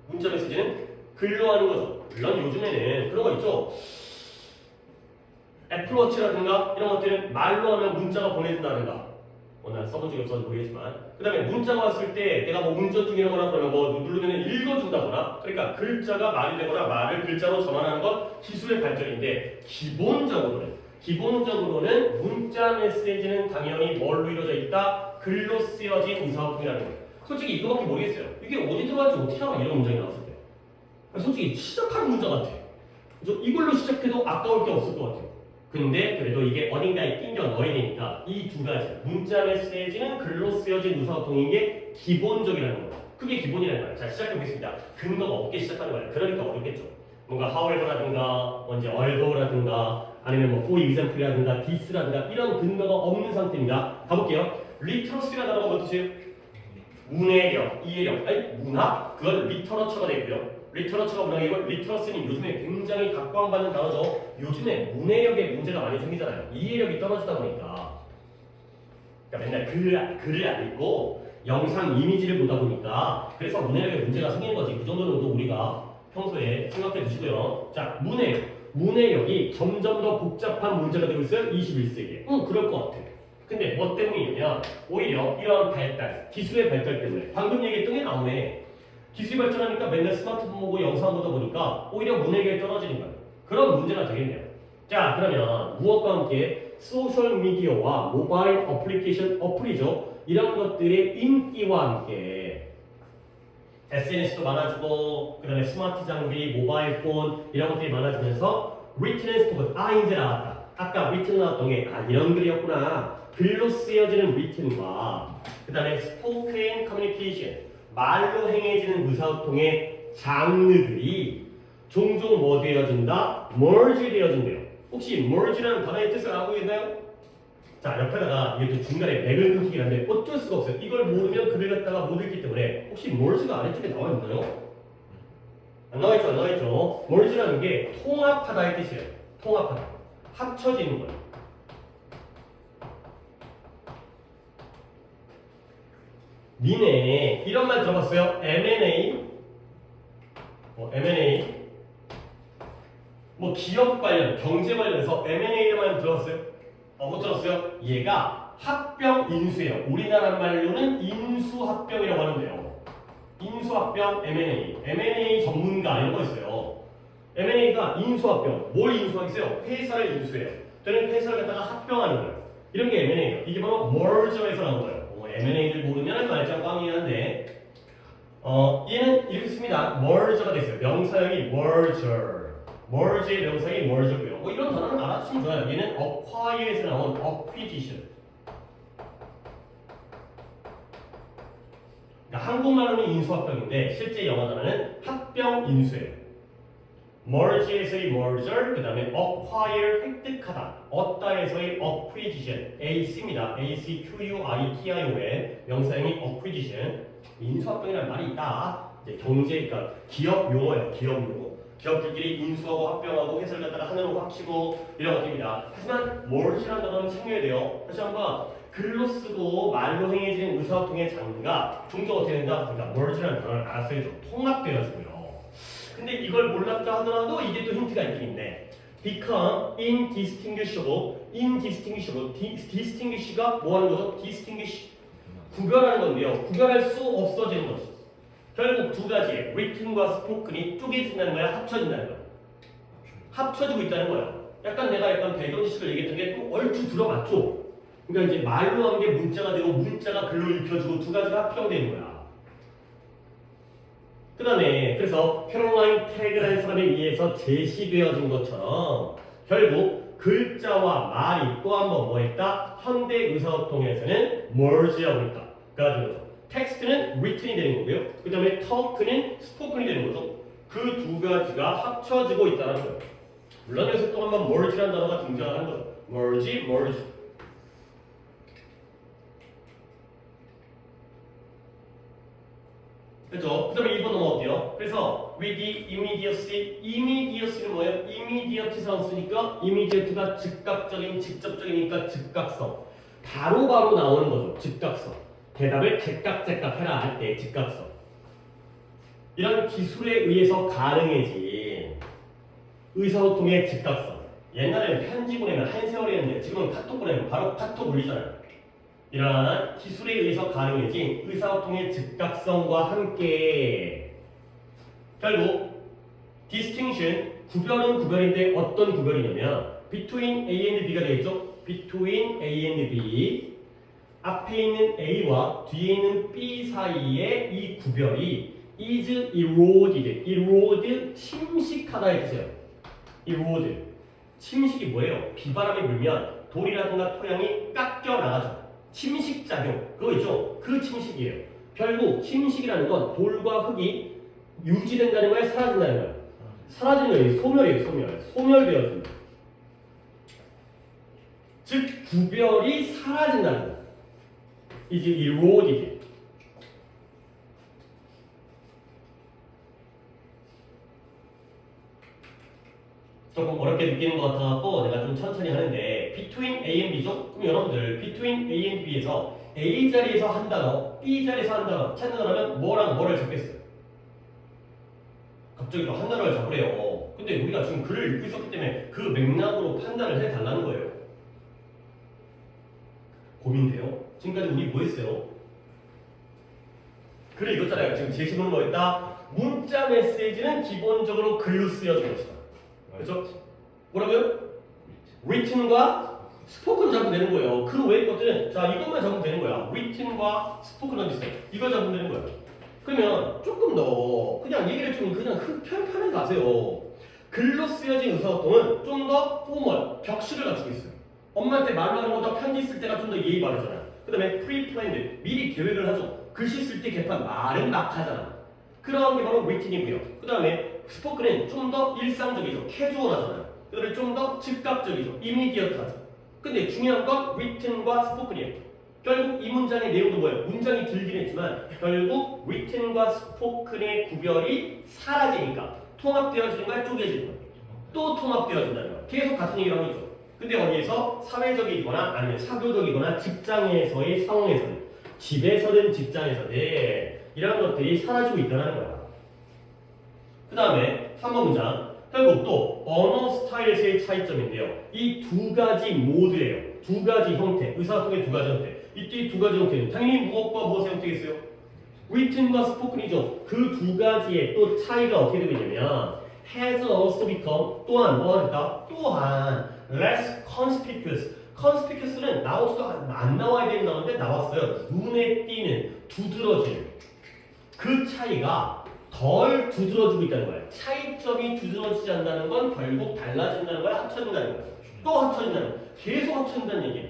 문자 메시지는 글로 하는 거죠. 물론 요즘에는 그런 거 있죠? 애플워치라든가 이런 것들은 말로 하면 문자가 보내준다든가 난 써본 적이 없어서 모르겠지만 그 다음에 문자가 왔을 때 내가 뭐 운전 중이라거나 그러면 뭐 누르면 읽어준다거나 그러니까 글자가 말이 되거나 말을 글자로 전환하는 건 기술의 발전인데 기본적으로는 문자 메시지는 당연히 뭘로 이루어져 있다? 글로 쓰여진 의사소통이라는 거예요. 솔직히 이거밖에 모르겠어요. 이게 어디 들어갈지 어떻게 알아? 이런 문장이 나왔을 때 솔직히 시작하는 문장 같아. 이걸로 시작해도 아까울 게 없을 것 같아요. 근데 그래도 이게 어딘가에 끼겨 넣어야 되니까 이 두 가지 문자 메시지는 글로 쓰여진 의사소통인 게 기본적이라는 거예요. 그게 기본이라는 거예요. 자 시작해보겠습니다. 근거가 없게 시작하는 거예요. 그러니까 어렵겠죠. 뭔가 however라든가 언제 although 아니면 뭐 for example라든가 this라든가 이런 근거가 없는 상태입니다. 가볼게요. literacy라는 단어가 뭐 뜻이에요? 문해력, 이해력, 아니 문학? 그건 리터러처가 되고요. 리터러처가 문학이고 리터러스는 요즘에 굉장히 각광받는 단어죠. 요즘에 문해력에 문제가 많이 생기잖아요. 이해력이 떨어지다 보니까 그러니까 맨날 글을 안 읽고 영상 이미지를 보다 보니까 그래서 문해력에 문제가 생기는 거지. 그 정도는 또 우리가 평소에 생각해 주시고요. 자, 문해력이 점점 더 복잡한 문제가 되고 있어요. 21세기에. 그럴 것 같아. 근데 뭐 때문이냐면 오히려 이런 발달, 기술의 발달 때문에 방금 얘기했던 게 나오네. 기술이 발전하니까 맨날 스마트폰 보고 영상 보다 보니까 오히려 문해력이 떨어지는 거예요. 그런 문제가 되겠네요. 자, 그러면 무엇과 함께 소셜미디어와 모바일 어플리케이션 어플이죠. 이런 것들의 인기와 함께 SNS도 많아지고 그 다음에 스마트 장비, 모바일 폰 이런 것들이 많아지면서 written and spoken 이제 나왔다. 아까 written 나왔던 게 이런 글이었구나. 글로 쓰여지는 written과 그 다음에 spoken communication 말로 행해지는 의사소통의 장르들이 종종 뭐 되어진다? merge 되어진대요. 혹시 merge라는 단어의 뜻을 알고 있나요? 자, 옆에다가 이게 또 중간에 맥을 끊기긴 한데 어쩔 수가 없어요. 이걸 모르면 글을 갖다가 못 읽기 때문에 혹시 merge가 아래쪽에 나와 있나요? 안 나와 있죠, 안 나와 있죠. merge라는 게 통합하다의 뜻이에요. 통합하다. 합쳐지는 거예요. 니네 이런 말 들어봤어요? M&A M&A 뭐 기업 관련, 경제 관련해서 M&A라는 말 들어봤어요? 못 들었어요? 얘가 합병 인수예요. 우리나라 말로는 인수합병이라고 하는데요. 인수합병 M&A, M&A 전문가 이런 거 있어요. M&A가 인수합병, 뭘 인수하겠어요? 회사를 인수해요. 또는 회사를 갖다가 합병하는 거예요. 이런 게 M&A예요. 이게 바로 merger에서 나온 거예요. M&A를 모르면 말짱 꽝이긴 한데 얘는 이렇게 씁니다. merger가 됐어요. 명사형이 merger. merge의 명사형이 merger고요. 뭐 이런 단어는 알아주시면 좋아요. 얘는 acquire에서 나온 acquisition. 그러니까 한국말로는 인수합병인데 실제 영어 단어는 합병 인수예요. merge에서의 merger, 그 다음에 acquire, 획득하다. 얻다에서의 acquisition, AC입니다. ACQUITION, 명사형이 acquisition. 인수합병이라는 말이 있다. 이제 경제, 그러니까 기업 용어예요. 기업 용어. 기업들끼리 인수하고 합병하고 회사를 갖다가 하나로 합치고 이런 것들입니다. 하지만 merge라는 단어는 챙겨야 돼요. 다시 한번 글로 쓰고 말로 행해지는 의사소통의 장르가 종종 어떻게 된다? 그러니까 merge라는 단어를 알았어야죠. 통합되어지고요. 근데 이걸 몰랐다 하더라도 이게 또 힌트가 있긴 있네. become indistinguishable, distinguish가 뭐 하는 거죠? distinguish, 구별하는 건데요. 구별할 수 없어지는 거죠. 결국 두 가지의 written과 spoken이 쪼개진다는 거야, 합쳐진다는 거야. 합쳐지고 있다는 거야. 약간 내가 약간 배경 지식을 얘기했던 게 또 얼추 들어맞죠? 그러니까 이제 말로 한 게 문자가 되고 문자가 글로 읽혀지고 두 가지가 합병되는 거야. 그 다음에 그래서 캐롤라인 태그라는 사람에 의해서 제시되어진 것처럼 결국 글자와 말이 또 한 번 뭐 했다? 현대 의사소통에서는 merge하고 있다. 그래가지고 텍스트는 written이 되는 거고요. 그 다음에 talk는 spoken이 되는 거죠. 그 두 가지가 합쳐지고 있다는 거예요. 물론 여기서 또 한 번 merge라는 단어가 등장하는 거죠. merge. 그렇죠? 그 다음에 1번 넘어갈게요. 그래서 with the immediacy는 뭐예요? immediate에서 쓰니까 immediate가 즉각적인, 직접적이니까 즉각성. 바로바로 나오는 거죠. 즉각성. 대답을 제깍제깍 해라 할 때 즉각성. 이런 기술에 의해서 가능해진 의사소통의 즉각성. 옛날에는 편지 보내면 한 세월이었는데 지금은 카톡 보내면 바로 카톡 올리잖아요. 이러한 기술에 의해서 가능해진 의사소통의 즉각성과 함께 결국 distinction, 구별은 구별인데 어떤 구별이냐면 between A and B가 되겠죠? between A and B 앞에 있는 A와 뒤에 있는 B 사이의 이 구별이 is erode, 침식하다의 뜻이에요. erode, 침식이 뭐예요? 비바람이 불면 돌이라든가 토양이 깎여 나가죠. 침식작용, 그거 있죠? 그 침식이에요. 결국 침식이라는 건 돌과 흙이 유지된다는 거예요? 사라진다는 거예요? 사라지는 거예요. 소멸이에요. 소멸되어진다. 즉 구별이 사라진다는 거예요. 이제 eroded. 조금 어렵게 느끼는 것 같아서 내가 좀 천천히 하는데 between A and B죠? 그럼 여러분들 between A and B에서 A 자리에서 한 단어, B 자리에서 한 단어 찾는다면 뭐랑 뭐를 잡겠어요? 갑자기 또 한 단어를 잡으래요. 근데 우리가 지금 글을 읽고 있었기 때문에 그 맥락으로 판단을 해달라는 거예요. 고민돼요? 지금까지 우리 뭐 했어요? 글을 읽었잖아요. 지금 제시문은 뭐였다? 문자 메시지는 기본적으로 글로 쓰여진 것이다. 그렇죠? 뭐라고요? written과 spoken 잡으면 되는 거예요. 그 외의 것들은 자 이것만 잡으면 되는 거야. written과 spoken 어디 있어요? 이걸 잡으면 되는 거예요. 그러면 조금 더 그냥 얘기를 좀 그냥 편하게 가세요. 글로 쓰여진 의사소통은 좀 더 포멀, 격식을 갖추고 있어요. 엄마한테 말로 하는 것보다 편지 쓸 때가 좀 더 예의 바르잖아요. 그 다음에 pre-planned, 미리 계획을 하죠. 글씨 쓸 때 개판 말은 막 하잖아. 그런 게 바로 written이고요. 그 다음에 스포크는 좀 더 일상적이죠. 캐주얼하잖아요. 그다음에 좀 더 즉각적이죠. 이미디어트하죠. 근데 중요한 건 written과 spoken이에요. 결국 이 문장의 내용도 뭐예요? 문장이 길긴 했지만 결국 written과 spoken의 구별이 사라지니까 통합되어지는 거야, 쪼개지는 거야. 또 통합되어진다는 거야. 계속 같은 얘기를 하고 있죠. 근데 어디에서 사회적이거나 아니면 사교적이거나 직장에서의 상황에서는 집에서든 직장에서든 이런 것들이 사라지고 있다는 거야. 그 다음에 3번 문장. 결국 또 언어 스타일에서의 차이점인데요. 이 두 가지 모드예요. 두 가지 형태. 의사소통의 두 가지 형태. 이때 두 가지 형태는 당연히 무엇과 무엇의 형태겠어요? written과 spoken이죠. 그 두 가지의 또 차이가 어떻게 되고 있냐면 has also become 또한 뭐가 됐다? 또한 less conspicuous. conspicuous는 나오지도 안 나와야 되는 단어인데 나왔어요. 눈에 띄는, 두드러지는 그 차이가 덜 두드러지고 있다는 거예요. 차이점이 두드러지지 않는다는 건 결국 달라진다는 거야, 합쳐진다는 거야. 또 합쳐진다는 거야. 계속 합쳐진다는 얘기예요.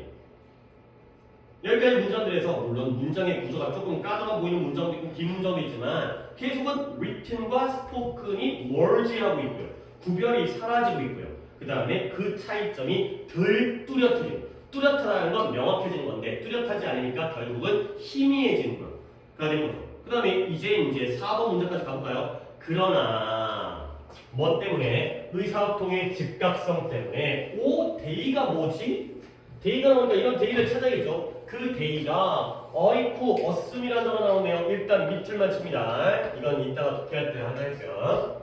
여기까지 문장들에서 물론 문장의 구조가 조금 까다로워 보이는 문장도 있고 긴 문장도 있지만 계속은 written과 spoken이 멀지하고 있고요. 구별이 사라지고 있고요. 그 다음에 그 차이점이 덜 뚜렷해지고 뚜렷하다는 건 명확해지는 건데 뚜렷하지 않으니까 결국은 희미해지는 거가 되는 거죠. 그 다음에 이제 4번 문제까지 가볼까요? 그러나 뭐 때문에? 의사소통의 즉각성 때문에 데이가 뭐지? 데이가 나오니까 이런 데이를 찾아야겠죠. 그 데이가 어이쿠 어슴이라는 단어가 나오네요. 일단 밑줄만 칩니다. 이건 이따가 독해할 때 하나 했어요.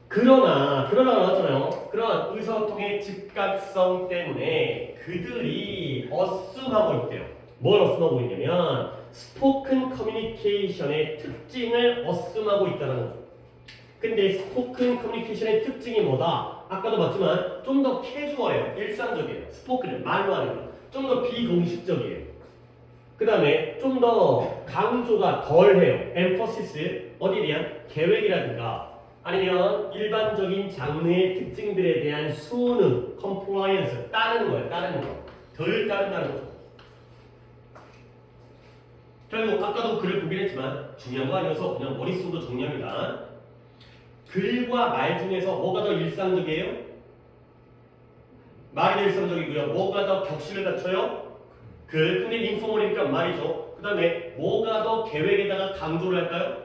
그러나 나왔잖아요. 그런 의사소통의 즉각성 때문에 그들이 어슴하고 있대요. 뭘 어슴하고 있냐면 스포큰 커뮤니케이션의 특징을 어슴하고 있다는 거죠. 근데 스포큰 커뮤니케이션의 특징이 뭐다? 아까도 봤지만 좀 더 캐주얼해요. 일상적이에요. 스포큰은 말로 하는 거. 좀 더 비공식적이에요. 그 다음에 좀 더 강조가 덜해요. emphasis 어디에 대한 계획이라든가 아니면 일반적인 장르의 특징들에 대한 수능, compliance 따르는 거예요. 따르는 거. 덜 따른다는 거죠. 결국 아까도 글을 보긴 했지만 중요한 거 아니어서 그냥 머릿속으로 정리합니다. 글과 말 중에서 뭐가 더 일상적이에요? 말이 더 일상적이고요. 뭐가 더 격식을 갖춰요? 글. 근데 인포멀이니까 말이죠. 그 다음에 뭐가 더 계획에다가 강조를 할까요?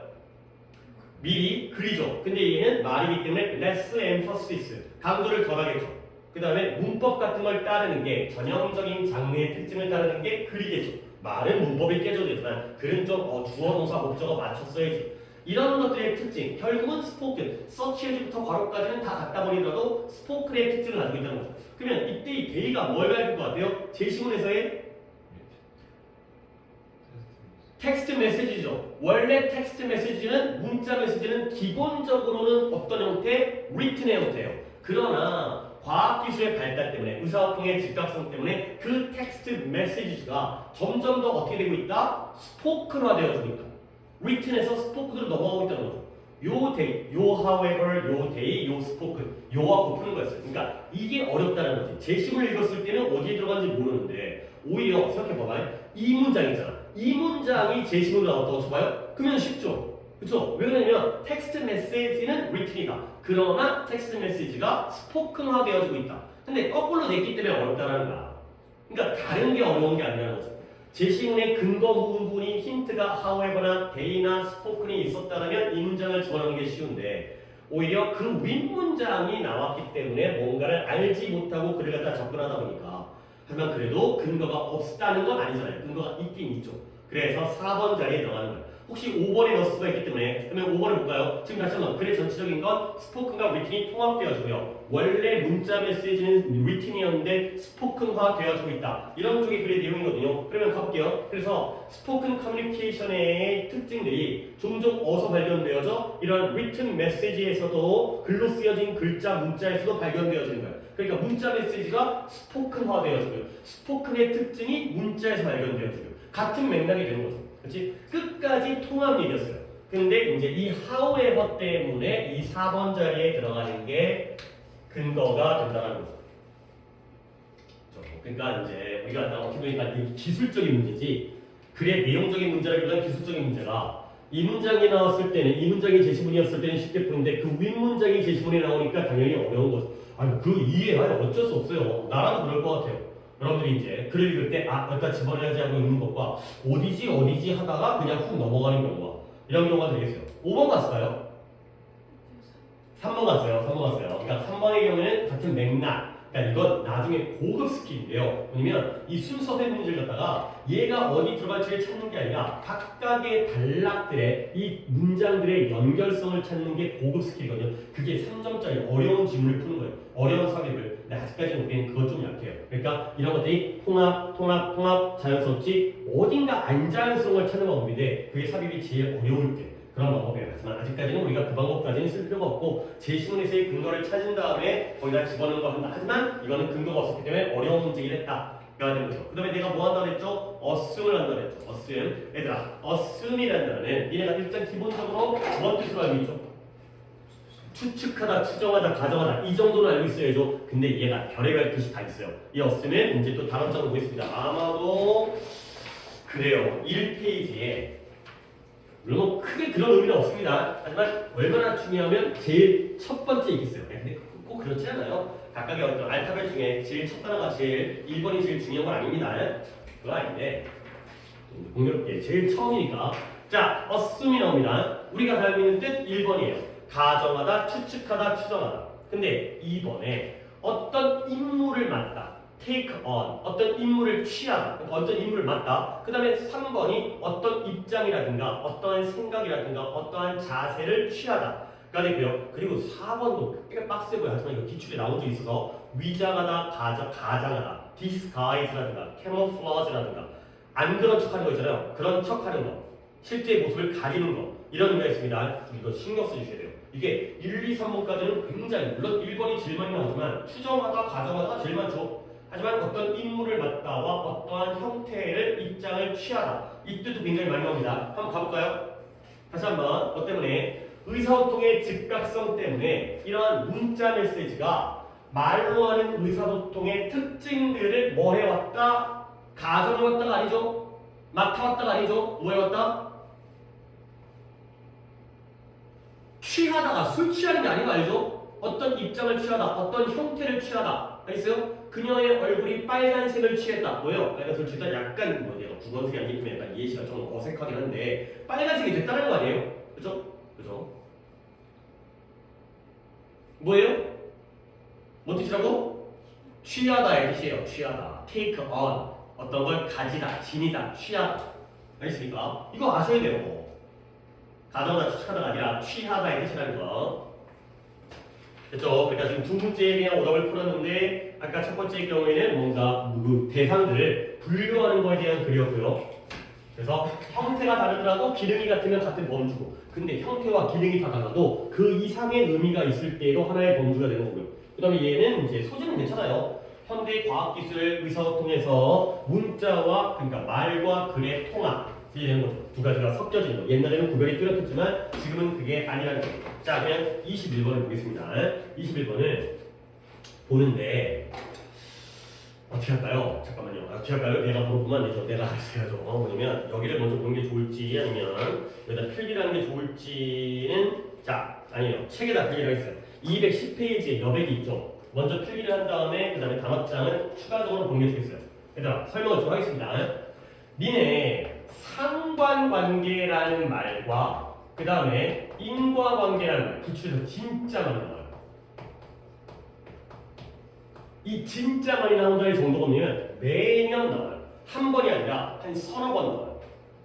미리 글이죠. 근데 얘는 말이기 때문에 less emphasis 강조를 덜 하겠죠. 그 다음에 문법 같은 걸 따르는 게 전형적인 장르의 특징을 따르는 게 글이겠죠. 말은 문법이 깨져도 되지만 글은 좀 주어 동사 목적어 맞췄어야지. 이런 것들의 특징, 결국은 스포큰, 서치에서부터 괄호까지는 다 갖다 버리더라도 스포큰의 특징을 가지고 있다는 거죠. 그러면 이때 이 데이가 뭘 가질 것 같아요? 제시문에서의 텍스트 메시지죠. 원래 텍스트 메시지는 문자 메시지는 기본적으로는 어떤 형태? written의 형태예요. 그러나 과학기술의 발달 때문에 의사소통의 즉각성 때문에 그 텍스트 메시지가 점점 더 어떻게 되고 있다? 스포큰화되어지고 있다. written에서 스포큰으로 넘어가고 있다는 거죠. 요 데이, 요 however, 요 데이, 요 스포큰 요하고 푸는 거였어요. 그러니까 이게 어렵다는 거지. 제시문을 읽었을 때는 어디에 들어간지 모르는데 오히려 생각해봐봐요. 이 문장이잖아. 이 문장이 제시문으로 나왔다고 쳐봐요? 그러면 쉽죠. 그렇죠? 왜 그러냐면 텍스트 메시지는 written이다. 그러나 텍스트 메시지가 스포큰화되어지고 있다. 근데 거꾸로 냈기 때문에 어렵다는 거야. 그러니까 다른 게 어려운 게 아니라는 거죠. 제시문의 근거 부분이 힌트가 however나 day나 spoken이 있었다면 이 문장을 집어넣는 게 쉬운데 오히려 그 윗문장이 나왔기 때문에 뭔가를 알지 못하고 글을 갖다 접근하다 보니까 하지만 그래도 근거가 없다는 건 아니잖아요. 근거가 있긴 있죠. 그래서 4번 자리에 들어가는 거예요. 혹시 5번에 넣을 수가 있기 때문에 그러면 5번을 볼까요? 지금 다시 한번 글의 전체적인 건 스포큰과 written이 통합되어지고요. 원래 문자 메시지는 written이었는데 스포큰화 되어지고 있다. 이런 쪽의 글의 내용이거든요. 그러면 가볼게요. 그래서 스포큰 커뮤니케이션의 특징들이 종종 어디서 발견되어져? 이런 written 메시지에서도 글로 쓰여진 글자 문자에서도 발견되어지는 거예요. 그러니까 문자 메시지가 스포큰화되어지고요. 스포큰의 특징이 문자에서 발견되어지고요. 같은 맥락이 되는 거죠. 그렇지? 끝까지 통합 얘기였어요. 근데 이제 이 however 때문에 이 4번 자리에 들어가는 게 근거가 된다는 거죠. 그러니까 이제 우리가 어떻게 보니까 기술적인 문제지 글의 내용적인 문제라기보다는 기술적인 문제가 이 문장이 나왔을 때는 이 문장이 제시문이었을 때는 쉽게 푸는데 그 윗문장이 제시문이 나오니까 당연히 어려운 거죠. 아니 그 이해가 어쩔 수 없어요. 나라도 그럴 것 같아요. 여러분들이 이제 글을 읽을 때 여기다 집어넣어야지 하고 읽는 것과 어디지 하다가 그냥 훅 넘어가는 경우가 이런 경우가 되겠어요. 5번 갔을까요? 3번 갔어요. 3번 갔어요. 그러니까 3번의 경우에는 같은 맥락. 그러니까 이건 나중에 고급 스킬인데요. 뭐냐면 이 순서대 문제를 갖다가 얘가 어디 들어갈지를 찾는 게 아니라 각각의 단락들의 이 문장들의 연결성을 찾는 게 고급 스킬이거든요. 그게 3점짜리 어려운 지문을 푸는 거예요. 어려운 삽입을. 근데 아직까지는 우리는 그것 좀 약해요. 그러니까 이런 것들이 통합 자연스럽지 어딘가 안 자연스러운 걸 찾는 방법인데 그게 삽입이 제일 어려울 때 그런 방법이에요. 하지만 아직까지는 우리가 그 방법까지는 쓸 필요가 없고 제시문에서의 근거를 찾은 다음에 거기다 집어넣는 거 한다. 하지만 이거는 근거가 없었기 때문에 어려운 문제긴 했다. 가 되는 거죠. 그 다음에 내가 뭐 한다고 했죠? assume을 한다고 했죠. assume. 얘들아, assume이라는 단어는 니네가 일단 기본적으로 뭔 뜻으로 알고 있죠? 추측하다, 추정하다, 가정하다 이 정도는 알고 있어야죠. 근데 얘가 별의별 뜻이 다 있어요. 이 assume는 이제 또 다른 장으로 보겠습니다. 아마도 그래요. 1페이지에 물론 뭐 크게 그런 의미는 없습니다. 하지만 얼마나 중요하면 제일 첫 번째 있겠어요. 근데 꼭 그렇지 않아요. 각각의 어떤 알파벳 중에 제일 첫 단어가 제일 1번이 제일 중요한 건 아닙니다. 그거 아닌데 공교롭게 제일 처음이니까 자, assume이 나옵니다. 우리가 다 알고 있는 뜻 1번이에요. 가정하다, 추측하다, 추정하다. 근데 2번에 어떤 임무를 맡다. take on, 어떤 임무를 취하다, 어떤 임무를 맡다. 그 다음에 3번이 어떤 입장이라든가 어떠한 생각이라든가 어떠한 자세를 취하다 가 되고요. 그리고 4번도 꽤 빡세 보여. 하지만 이거 기출에 나온 적이 있어서 위장하다, 가장하다, disguise라든가 camouflage라든가 안 그런 척하는 거 있잖아요. 그런 척하는 거, 실제 모습을 가리는 거 이런 의미가 있습니다. 이거 신경 써주셔야 돼요. 이게 1, 2, 3번까지는 굉장히 물론 1번이 제일 많이 나오지만 추정하다, 가정하다가 제일 많죠. 하지만 어떤 임무를 맡다와 어떠한 형태를 입장을 취하다 이 뜻도 굉장히 많이 나옵니다. 한번 가볼까요? 다시 한번 뭐 때문에 의사소통의 즉각성 때문에 이러한 문자 메시지가 말로 하는 의사소통의 특징들을 뭐 해왔다? 가정해왔다가 아니죠? 맡아왔다가 아니죠? 뭐 해왔다? 취하다가 술 취하는 게 아닌 거 알죠? 어떤 입장을 취하다, 어떤 형태를 취하다 알겠어요? 그녀의 얼굴이 빨간색을 취했다. 뭐요? 빨간색을 취했다. 약간 뭐 내가 국어색이 아니기 때문에 약간 이해시가 좀 어색하긴 한데 빨간색이 됐다는 거 아니에요? 그죠? 그죠? 뭐예요? 뭔 뜻이라고? 취하다의 뜻이에요. 취하다. take on. 어떤 걸 가지다, 지니다, 취하다. 알겠습니까? 이거 아셔야 돼요. 가정하다, 추측하다가 아니라 취하다의 뜻이라는 거. 됐죠? 그러니까 지금 두 문제에 대한 오답을 풀었는데 아까 첫 번째 경우에는 뭔가 그 대상들을 분류하는 거에 대한 글이었고요. 그래서 형태가 다르더라도 기능이 같으면 같은 범주고 근데 형태와 기능이 다 달라도 그 이상의 의미가 있을 때에도 하나의 범주가 되는 거고요. 그 다음에 얘는 이제 소재는 괜찮아요. 현대 과학기술 의사소통에서 문자와 그러니까 말과 글의 통합 되는 거죠. 두 가지가 섞여지는 거. 옛날에는 구별이 뚜렷했지만 지금은 그게 아니라는 거죠. 자, 그냥 21번을 보겠습니다. 21번을 보는데 어떻게 할까요? 잠깐만요. 어떻게 할까요? 내가 물어보면 안 되죠. 내가 알아서 해야죠. 뭐냐면 여기를 먼저 보는 게 좋을지 아니면 여기다 필기를 하는 게 좋을지는 자, 아니에요. 책에다 필기가 있어요. 210페이지에 여백이 있죠. 먼저 필기를 한 다음에 그 다음에 단어장은 추가적으로 보는 게 좋겠어요. 얘들아 설명을 좀 하겠습니다. 니네 상관관계라는 말과 그 다음에 인과관계라는 말 기출에서 진짜 많이 나와요. 이 진짜 많이 나온다의 정도가 뭐냐면 매년 나와요. 한 번이 아니라 한 서너 번 나와요.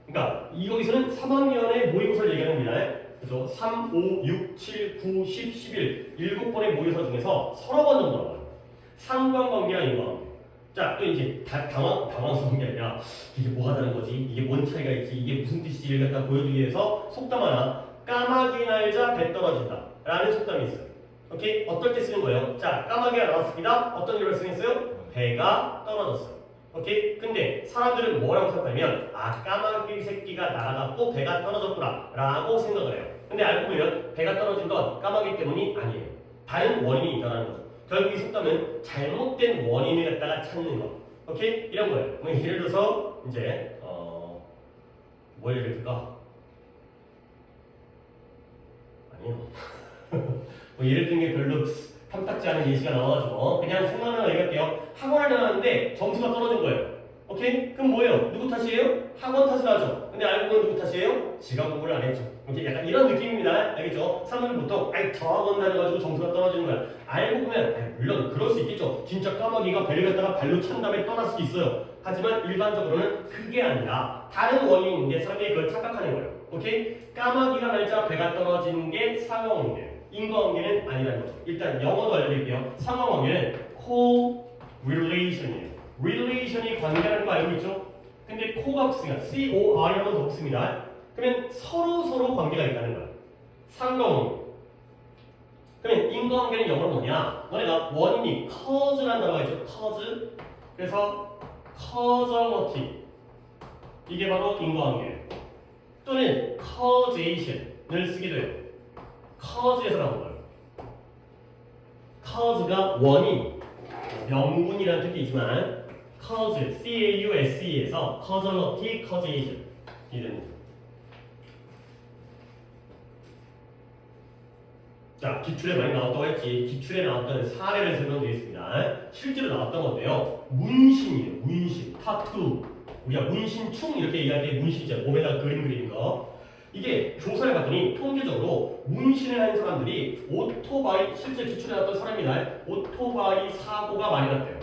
그러니까 여기서는 3학년의 모의고사를 얘기하는 겁니다. 그래서 3, 5, 6, 7, 9, 10, 11 7번의 모의고사 중에서 서너 번 정도 나와요. 상관관계와 인과관계. 자, 또 이제 당황스러운 게 아니라 이게 뭐가 다른 거지? 이게 뭔 차이가 있지? 이게 무슨 뜻이지를 갖다 보여주기 위해서 속담 하나 까마귀 날자 배 떨어진다 라는 속담이 있어요. 오케이? 어떨 때 쓰는 거예요? 자, 까마귀가 나왔습니다. 어떤 일을 쓰겠어요? 배가 떨어졌어요. 오케이? 근데 사람들은 뭐라고 생각하냐면 까마귀 새끼가 날아갔고 배가 떨어졌구나 라고 생각을 해요. 근데 알고 보면 배가 떨어진 건 까마귀 때문이 아니에요. 다른 원인이 있다는 거죠. 결국 이 속담은 잘못된 원인을 갖다가 찾는 거. 오케이? 이런 거예요. 예를 들어서 이제 뭘 예를 들까? 뭐 예를 든 게 별로 탐탁지 않은 예시가 나와가지고 그냥 생각나는 거 얘기할게요. 학원을 다녔는데 점수가 떨어진 거예요. 오케이? 그럼 뭐예요? 누구 탓이에요? 학원 탓을 하죠. 근데 알고 보면 누구 탓이에요? 지가 공부를 안 했죠. 오케이? 약간 이런 느낌입니다. 알겠죠? 사람들은 보통 저 학원 다녀가지고 점수가 떨어지는 거야. 알고 보면 물론 그럴 수 있겠죠. 진짜 까마귀가 배를 갖다가 발로 찬 다음에 떠날 수도 있어요. 하지만 일반적으로는 그게 아니라 다른 원인인데 사람들이 그걸 착각하는 거예요. 오케이? 까마귀가 날짜 배가 떨어지는 게 상호관계예요. 인과관계는 아니라는 거죠. 일단 영어도 알려드릴게요. 상호관계는 correlation이에요. relation이 관계라는 거 알고 있죠? 근데 co가 없으니까 C-O-R이 한번 더 없습니다. 그러면 서로 관계가 있다는 거야. 상관관계. 그러면 인과관계는 영어로 뭐냐? 너네가 원인이 cause라는 단어가 있죠? cause. 그래서 causality. 이게 바로 인과관계예요. 또는 causation을 쓰기도 해요. cause에서 나온 거예요. cause가 원인, 명분이라는 뜻이 있지만 cause, C-A-U-S-E에서 causality, causation 이런. 자, 기출에 많이 나왔다고 했지. 기출에 나왔던 사례를 설명드리겠습니다. 실제로 나왔던 건데요. 문신이에요. 문신, 타투. 우리가 문신충 이렇게 얘기할 때 문신이죠. 몸에다가 그림 그리는 거. 이게 조사를 봤더니 통계적으로 문신을 하는 사람들이 오토바이, 실제 기출에 나왔던 사람이나 오토바이 사고가 많이 났대요.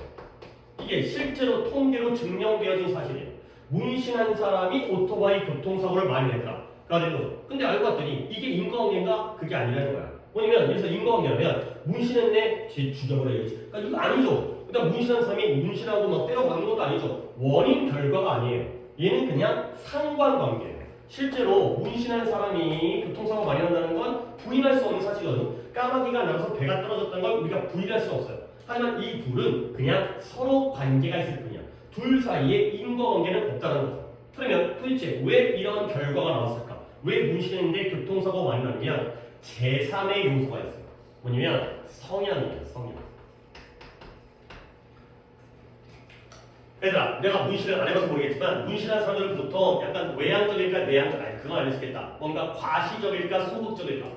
이게 실제로 통계로 증명되어진 사실이에요. 문신한 사람이 오토바이 교통사고를 많이 냈다. 가 되는 거죠. 근데 알고 봤더니 이게 인과관계인가? 그게 아니라는 거야. 뭐냐면 그래서 인과관계라면 문신했네, 쟤 죽여버려야지. 그러니까 이거 아니죠. 일단 문신한 사람이 문신하고 막 때려박는 것도 아니죠. 원인 결과가 아니에요. 얘는 그냥 상관관계예요. 실제로 문신한 사람이 교통사고 많이 난다는 건 부인할 수 없는 사실이거든. 까마귀가 나가서 배가 떨어졌다는 걸 우리가 부인할 수 없어요. 하지만 이 둘은 그냥 서로 관계가 있을 뿐이야. 둘 사이에 인과관계는 없다는 거죠. 그러면 도대체 왜 이런 결과가 나왔을까? 왜 문신했는데 교통사고 많이 나느냐? 제3의 요소가 있어요. 뭐냐면 성향이에요. 성향. 얘들아, 내가 문신을 안 해봐서 모르겠지만 문신한 사람들은 보통 약간 외향적일까 내향적, 아니 그건 아닐 수 있겠다. 뭔가 과시적일까 소극적일까?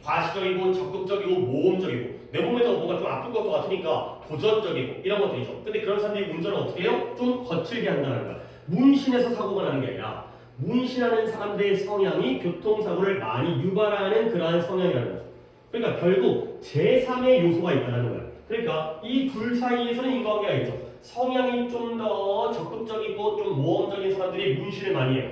과시적이고 적극적이고 모험적이고 내 몸에서 뭔가 좀 아플 것 같으니까 도전적이고 이런 것들이죠. 근데 그런 사람들이 운전을 어떻게 해요? 좀 거칠게 한다는 거야. 문신해서 사고가 나는 게 아니라 문신하는 사람들의 성향이 교통사고를 많이 유발하는 그러한 성향이라는 거죠. 그러니까 결국 제3의 요소가 있다는 거예요. 그러니까 이 둘 사이에서는 인과관계가 있죠. 성향이 좀 더 적극적이고 좀 모험적인 사람들이 문신을 많이 해요.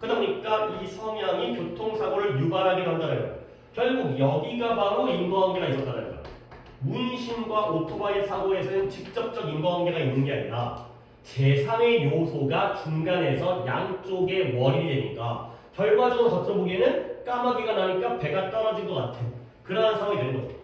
그러다 보니까 이 성향이 교통사고를 유발하게 한다는 거예요. 결국 여기가 바로 인과관계가 있었다는 거예요. 문신과 오토바이 사고에서는 직접적 인과관계가 있는 게 아니라 제3의 요소가 중간에서 양쪽의 원인이 되니까 결과적으로 겉으로 보기에는 까마귀가 나니까 배가 떨어진 것 같은 그러한 상황이 되는 거죠.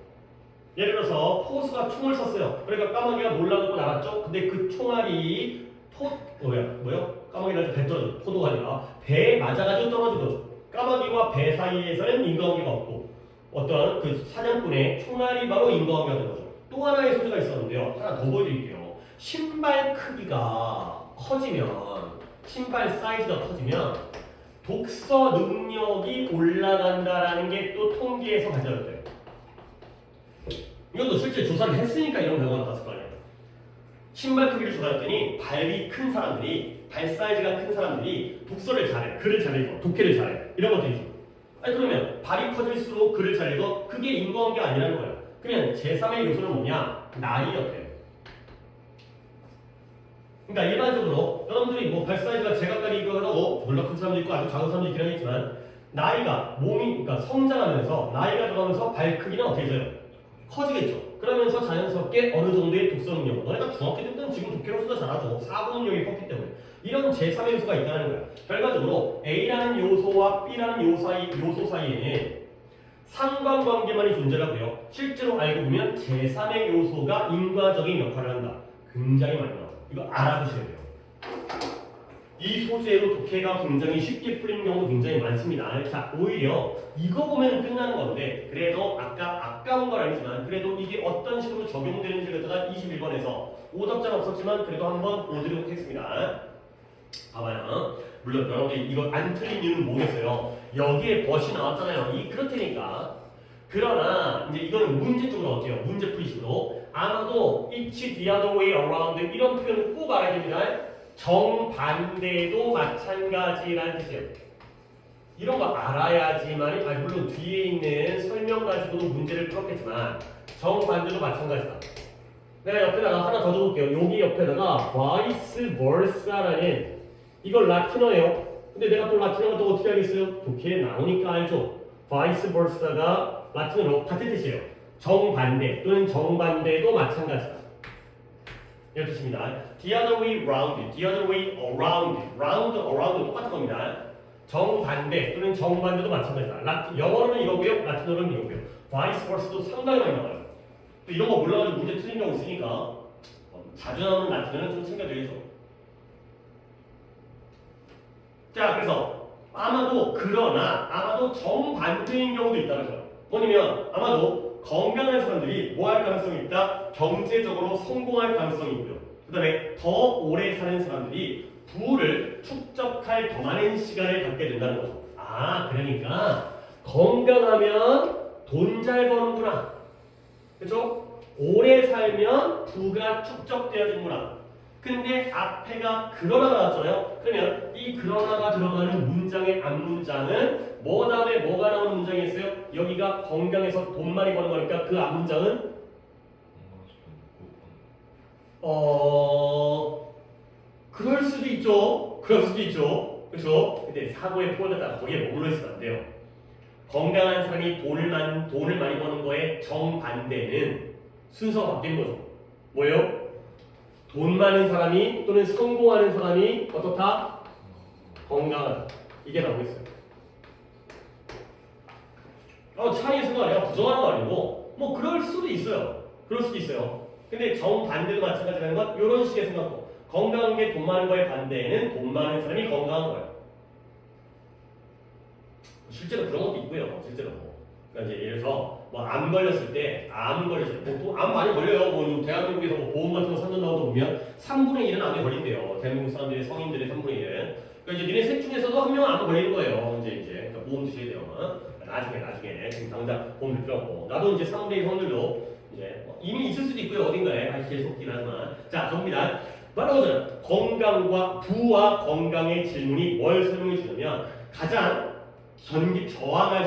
예를 들어서 포수가 총을 쐈어요. 그러니까 까마귀가 놀라고 나갔죠. 근데 그 총알이 까마귀 날 때 배 떨어져. 포도가 아니라 배에 맞아가지고 떨어진 거죠. 까마귀와 배 사이에서는 인과관계가 없고 어떤 그 사냥꾼의 총알이 바로 인과관계가 되는 거죠. 또 하나의 소재가 있었는데요. 하나 더 보여드릴게요. 신발 크기가 커지면, 신발 사이즈가 커지면 독서 능력이 올라간다라는 게 또 통계에서 밝혀졌대요. 이것도 실제 조사를 했으니까 이런 결과가 나왔을 거 아니에요. 신발 크기를 조사했더니 발이 큰 사람들이, 발 사이즈가 큰 사람들이 독서를 잘해, 글을 잘 읽어, 독해를 잘해 이런 것들이죠. 아니 그러면 발이 커질수록 글을 잘 읽어? 그게 인과관계가 아니라는 거예요. 그러면 제3의 요소는 뭐냐? 나이였대요. 그러니까 일반적으로 여러분들이 뭐 발 사이즈가 제각각이 하고 졸라 큰 사람도 있고 아주 작은 사람도 있긴 하겠지만 나이가 몸이 그러니까 성장하면서 나이가 들어가면서 발 크기는 어떻게 돼요? 커지겠죠. 그러면서 자연스럽게 어느 정도의 독서 능력, 너희가 중학교 때는 지금 독해로서도 잘하죠. 사고 능력이 컸기 때문에 이런 제3의 요소가 있다는 거예요. 결과적으로 A라는 요소와 B라는 요소 사이에 상관관계만이 존재하고요. 실제로 알고 보면 제3의 요소가 인과적인 역할을 한다. 굉장히 많이 나와요. 이거 알아두셔야 돼요. 이 소재로 독해가 굉장히 쉽게 풀리는 경우도 굉장히 많습니다. 자, 오히려 이거 보면 끝나는 건데 그래도 아까운 건 아니지만 그래도 이게 어떤 식으로 적용되는지를 갖다가 21번에서 오답자는 없었지만 그래도 한번 보도록 하겠습니다. 봐봐요. 물론 여러분들이 이거 안 틀린 이유는 뭐겠어요? 여기에 벗이 나왔잖아요. 그렇다니까 그러나 이제 이거는 문제 쪽으로 어때요? 문제 풀이식으로 아마도 each the other way around 이런 표현을 꼭 알아야 됩니다. 정반대도 마찬가지라는 뜻이에요. 이런 거 알아야지만 물론 뒤에 있는 설명 가지고는 문제를 풀었겠지만 정반대도 마찬가지다. 내가 옆에다가 하나 더 적을게요. 여기 옆에다가 vice versa라는 이걸 라틴어예요. 근데 내가 또 라틴어가 또 어떻게 알겠어요? 좋게 나오니까 알죠. vice versa가 라틴어로 같은 뜻이에요. 정반대 또는 정반대도 마찬가지다. 이런 뜻입니다. The other way round, the other way around, round 똑같은 겁니다. 정반대 또는 정반대도 마찬가지다. 영어로는 이거고요. 라틴어로는 이거고요. vice versa도 상당히 많이 나와요. 또 이런 거 몰라가지고 문제 틀린 경우 있으니까 자주 나오는 라틴어는 좀 챙겨드리죠. 자, 그래서 아마도 정반대인 경우도 있다는 거예요. 뭐냐면 아마도 건강한 사람들이 뭐 할 가능성이 있다? 경제적으로 성공할 가능성이 있고요. 그 다음에 더 오래 사는 사람들이 부를 축적할 더 많은 시간을 갖게 된다는 거죠. 그러니까 건강하면 돈 잘 버는구나. 그렇죠? 오래 살면 부가 축적되어지는구나. 근데 앞에가 그러나가 나왔잖아요. 그러면 이 그러나가 들어가는 문장의 앞문장은 뭐 다음에 뭐가 나오는 문장이 있어요? 여기가 건강해서 돈 많이 버는 거니까 그 앞문장은 그럴 수도 있죠. 그렇죠? 근데 사고의 포함되다 거기에 머물러 있으면 안 돼요. 건강한 사람이 돈을 많이 버는 거에 정반대는 순서가 바뀐 거죠. 뭐예요? 돈 많은 사람이 또는 성공하는 사람이 어떻다? 건강하다. 이게 나오고 있어요. 차이의 생각을 내가 부정하는 거 아니고 뭐 그럴 수도 있어요. 근데 정반대도 마찬가지라는 건 이런 식의 생각도. 건강한 게 돈 많은 거의 반대에는 돈 많은 사람이 건강한 거예요. 실제로 그런 것도 있고요. 그러니까 이제 예를 들어서 암 걸렸을 때 또 암 많이 걸려요. 대한민국에서 보험 같은 거 산다고 보면 3분의 1은 암에 걸린대요. 대한민국 사람들의 성인들의 3분의 1은. 그러니까 이제 니네 셋 중에서도 한 명은 암에 걸리는 거예요. 이제 그러니까 보험 드셔야 돼요. 나중에 지금 당장 보험 들 필요 없고. 나도 이제 3분의 1 성들도 이제 이미 있을 수도 있고요. 어딘가에 계속 있긴 하지만. 자, 갑니다. 바로 건강과 부와 건강의 질문이 뭘 설명해 주냐면 가장 저항할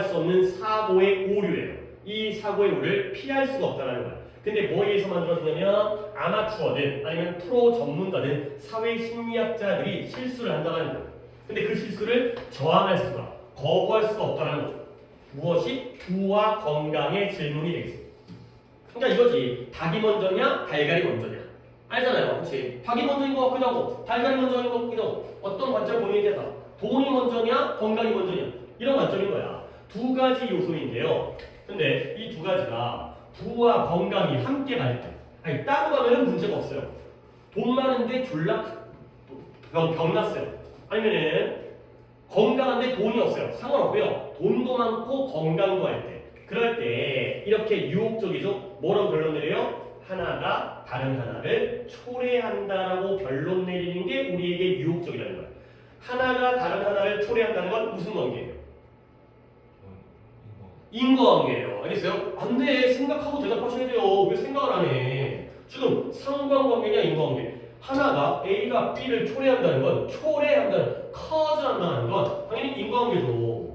수 없는 사고의 오류예요. 이 사고의 오류를 피할 수가 없다는 거야. 근데 뭐에 의해서 만들어지냐면 아마추어든 아니면 프로 전문가든 사회 심리학자들이 실수를 한다는 거예요. 근데 그 실수를 거부할 수가 없다는 거죠. 무엇이? 부와 건강의 질문이 되겠습니다. 그러니까 이거지. 닭이 먼저냐, 달걀이 먼저냐. 알잖아요. 그렇지? 닭이 먼저인 것 같기도 하고 달걀이 먼저인 것 같기도 하고 어떤 관점을 보이는 게 다. 돈이 먼저냐, 건강이 먼저냐. 이런 관점인 거야. 두 가지 요소인데요. 근데 이 두 가지가 부와 건강이 함께 갈 때, 따로 가면은 문제가 없어요. 돈 많은데 병 났어요. 아니면은 건강한데 돈이 없어요. 상관없고요. 돈도 많고 건강도 할 때. 그럴 때 이렇게 유혹적이죠. 뭐라고 결론 내려요? 하나가 다른 하나를 초래한다라고 결론 내리는 게 우리에게 유혹적이라는 거예요. 하나가 다른 하나를 초래한다는 건 무슨 관계예요? 인과관계예요. 알겠어요? 안 돼. 생각하고 대답하셔야 돼요. 왜 생각을 안 해? 지금 상관관계냐 인과관계? 하나가 A가 B를 초래한다는 건 커즈한다는 건 당연히 인과관계죠.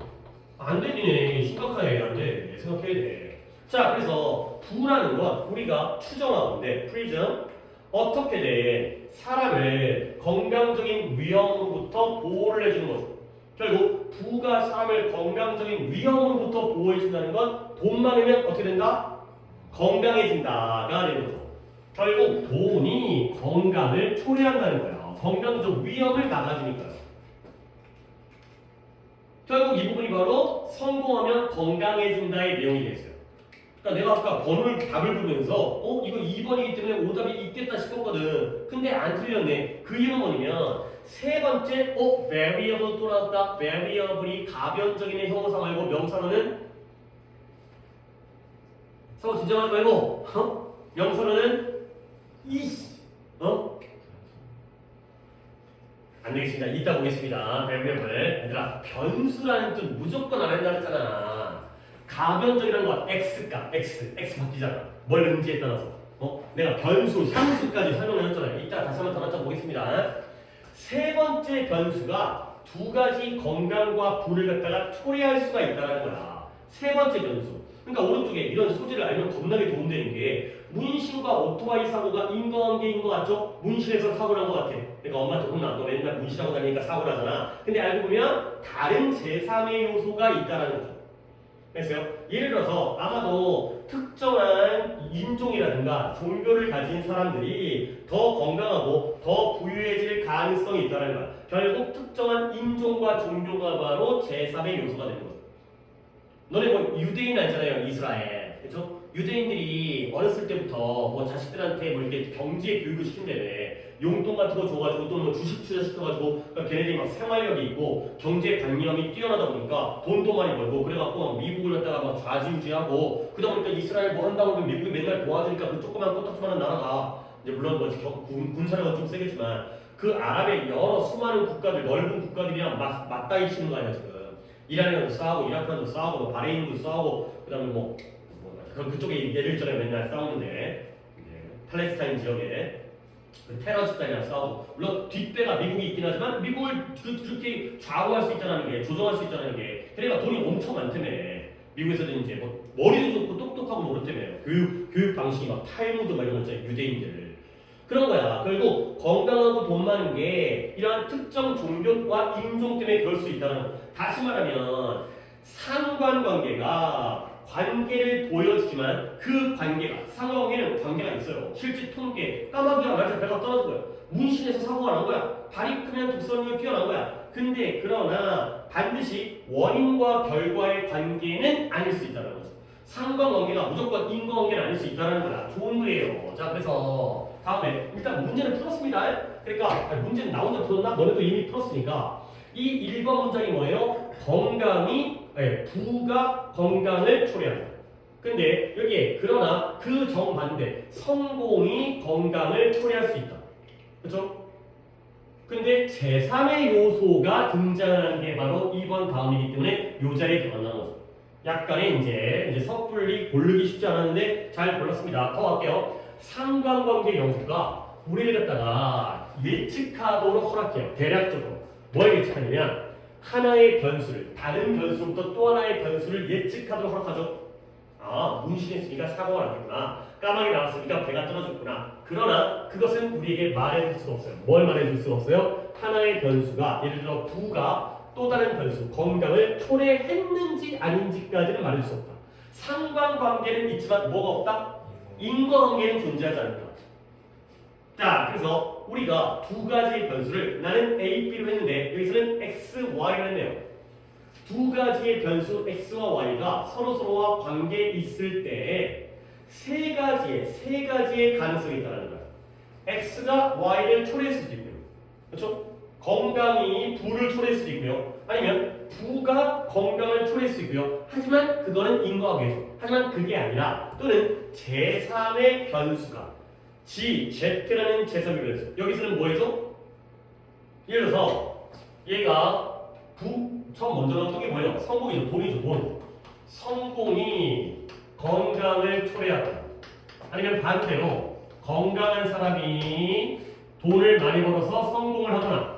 안 되네. 심각하게 안 돼. 생각해야 돼. 자, 그래서 부라는 건 우리가 추정하건데 프리즘 어떻게든 사람을 건강적인 위험으로부터 보호를 해주는 거죠. 결국 부가 사람을 건강적인 위험으로부터 보호해준다는 건 돈 많으면 어떻게 된다? 건강해진다가 되는 거죠. 결국 돈이 건강을 초래한다는 거예요. 건강적 위험을 막아주니까요. 결국 이 부분이 바로 성공하면 건강해진다의 내용이 되겠어요. 그러니까 내가 아까 답을 보면서 이거 2번이기 때문에 오답이 있겠다 싶었거든. 근데 안 틀렸네. 그 이유는 뭐냐면 세 번째 variable 또 나왔다. variable이 가변적인 형용사 말고 명사로는 서로 진정하지 말고 명사로는 안 되겠습니다. 이따 보겠습니다. variable. 얘들아 변수라는 뜻 무조건 안 한다 그랬잖아. 가변적이라는 건 x값, x 바뀌잖아. 뭘 넣는지에 따라서. 내가 변수, 상수까지 설명해줬잖아요. 이따 다시 한번 더 낮춰 보겠습니다. 세 번째 변수가 두 가지 건강과 부를 갖다가 초래할 수가 있다는 거야. 세 번째 변수. 그러니까 오른쪽에 이런 소재를 알면 겁나게 도움되는 게 문신과 오토바이 사고가 인과관계인 것 같죠? 문신에서 사고 난 것 같아. 그러니까 엄마한테 혼나. 너 맨날 문신하고 다니니까 사고 나잖아. 근데 알고 보면 다른 제3의 요소가 있다는 거죠. 그래서요. 예를 들어서 아마도 특정한 인종이라든가 종교를 가진 사람들이 더 건강하고 더 부유해질 가능성이 있다는 거야. 결국 특정한 인종과 종교가 바로 제3의 요소가 되는 거죠. 너네 뭐 유대인 알잖아요. 이스라엘. 그렇죠? 유대인들이 어렸을 때부터 뭐 자식들한테 뭐 이렇게 경제 교육을 시킨다며 용돈 같은 거 줘가지고 또 뭐 주식 투자시켜가지고 그러니까 걔네들이 막 생활력이 있고 경제 관념이 뛰어나다 보니까 돈도 많이 벌고 그래갖고 막 미국을 갖다가 막 좌지우지하고 그러다 보니까 이스라엘 뭐 한다고 하면 미국이 맨날 도와주니까 그 조그만 꼬딱지만한 나라가 이제 물론 뭐 군사력은 좀 세겠지만 그 아랍의 여러 수많은 국가들 넓은 국가들이랑 맞다이 치는 거 아니야 지금. 이란이랑도 싸우고 이라크랑도 싸우고 뭐 바레인도 싸우고 그다음에 뭐 그쪽에 예를 들어 맨날 싸우는데 팔레스타인 지역에 테러 집단이랑 싸우고 물론 뒷배가 미국이 있긴 하지만 미국을 그렇게 좌우할 수 있다는 게 조정할 수 있다는 게 걔네가 돈이 엄청 많다며 미국에서는 이제 뭐 머리도 좋고 똑똑하고 뭐 그렇다며 교육 방식이 막 탈무드 막 이런 거 있잖아요 유대인들 그런 거야. 결국 건강하고 돈 많은 게 이러한 특정 종교와 인종 때문에 그럴 수 있다는 거. 다시 말하면 상관관계가 관계를 보여주지만 그 관계가 상관관계는 관계가 있어요. 실제 통계 까마귀가 말해서 배가 떨어진 거야. 문신에서 사고가 난 거야. 다리 크면 독서능력이 뛰어난 거야. 근데 그러나 반드시 원인과 결과의 관계는 아닐 수 있다는 거죠. 상관관계가 무조건 인과관계는 아닐 수 있다는 거야. 좋은 거예요. 자 그래서 다음에 일단 문제는 풀었습니다. 그러니까 문제는 나 혼자 풀었나? 너네도 이미 풀었으니까 이 1번 문장이 뭐예요? 부가 건강을 초래한다. 근데 여기에 그러나 그 정반대 성공이 건강을 초래할 수 있다. 그렇죠? 근데 제3의 요소가 등장하는 게 바로 2번 다음이기 때문에 이 자리에 들어간다는 거죠. 약간의 이제 섣불리 고르기 쉽지 않았는데 잘 골랐습니다. 더 할게요. 상관관계 연구가 우리를 갖다가 예측하도록 허락해요. 대략적으로. 뭘 예측하냐면 하나의 변수를 다른 변수부터 또 하나의 변수를 예측하도록 허락하죠. 아, 문신했으니까 사고가 났겠구나. 까마귀 나왔으니까 배가 떨어졌구나. 그러나 그것은 우리에게 말해줄 수가 없어요. 뭘 말해줄 수가 없어요? 하나의 변수가 예를 들어 부가 또 다른 변수, 건강을 초래했는지 아닌지까지는 말해줄 수 없다. 상관관계는 있지만 뭐가 없다? 인과관계는 존재하지 않는다. 자, 그래서 우리가 두 가지의 변수를 나는 A, B로 했는데 여기서는 X, Y로 했네요. 두 가지의 변수 X와 Y가 서로서로와 관계에 있을 때 세 가지의 가능성이 있다는 거야. X가 Y를 초래할 수도 있고요. 그렇죠? 건강이 부를 초래할 수도 있고요. 아니면 부가 건강을 초래할 수 있고요. 하지만 그거는 인과관계죠. 하지만 그게 아니라 또는 제3의 변수가 Z라는 제3의 변수. 여기서는 뭐죠? 예를 들어서 얘가 처음 먼저 나온 게 뭐예요? 성공이죠. 돈이죠. 돈. 성공이 건강을 초래하다. 아니면 반대로 건강한 사람이 돈을 많이 벌어서 성공을 하거나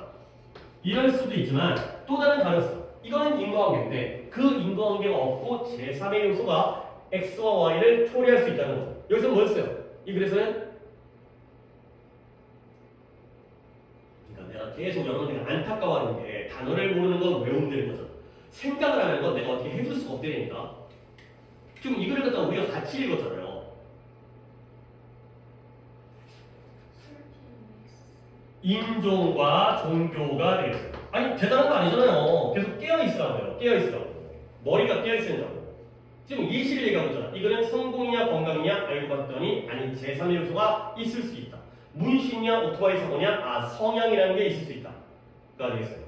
이럴 수도 있지만 또 다른 가능성. 이거는 인과관계인데 그 인과관계가 없고 제3의 요소가 X와 Y를 초래할 수 있다는 거죠. 여기서 뭐였어요? 이 글에서는 그러니까 내가 계속 여러분들이 안타까워하는 게 단어를 모르는 건 외우면 되는 거죠. 생각을 하는 건 내가 어떻게 해줄 수가 없다니까. 지금 이 글을 갖다가 우리가 같이 읽었잖아요. 인종과 종교가 되겠어요. 아니 대단한 거 아니잖아요. 계속 깨어있으라고요. 깨어있으라고. 머리가 깨어있으라고. 지금 예시를 얘기하고 있잖아. 이거는 성공이냐 건강이냐 알고 봤더니 아니 제3의 요소가 있을 수 있다. 문신이냐 오토바이 사고냐 아 성향이라는 게 있을 수 있다. 가 되겠어요.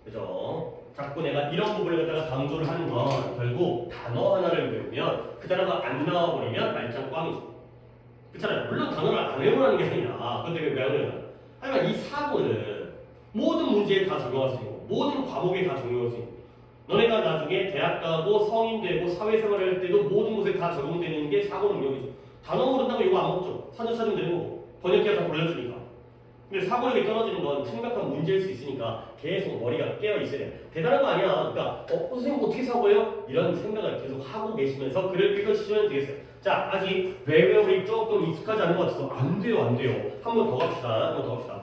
그죠? 자꾸 내가 이런 부분을 갖다가 강조를 하는 건 결국 단어 하나를 외우면 그 단어가 안 나와버리면 말짱 꽝이죠. 그렇잖아요. 물론 단어를 안 외우라는 게 아니라 근데 왜 외우냐? 하지만 이 사고는 모든 문제에 다 적용할 수 있고 모든 과목에 다 적용할 수 있고 너네가 나중에 대학 가고 성인 되고 사회생활을 할 때도 모든 곳에 다 적용되는 게 사고 능력이죠. 단어 모른다고 이거 안 먹죠. 사전 되는 거고 번역기가 다 돌려주니까. 근데 사고력이 떨어지는 건 심각한 문제일 수 있으니까 계속 머리가 깨어 있어야 돼요. 대단한 거 아니야. 그러니까 선생님 어떻게 사고해요? 이런 생각을 계속 하고 계시면서 글을 읽으시면 되겠어요. 자, 아직 외우리 조금 익숙하지 않은 것 같아서 안 돼요. 한 번 더 갑시다.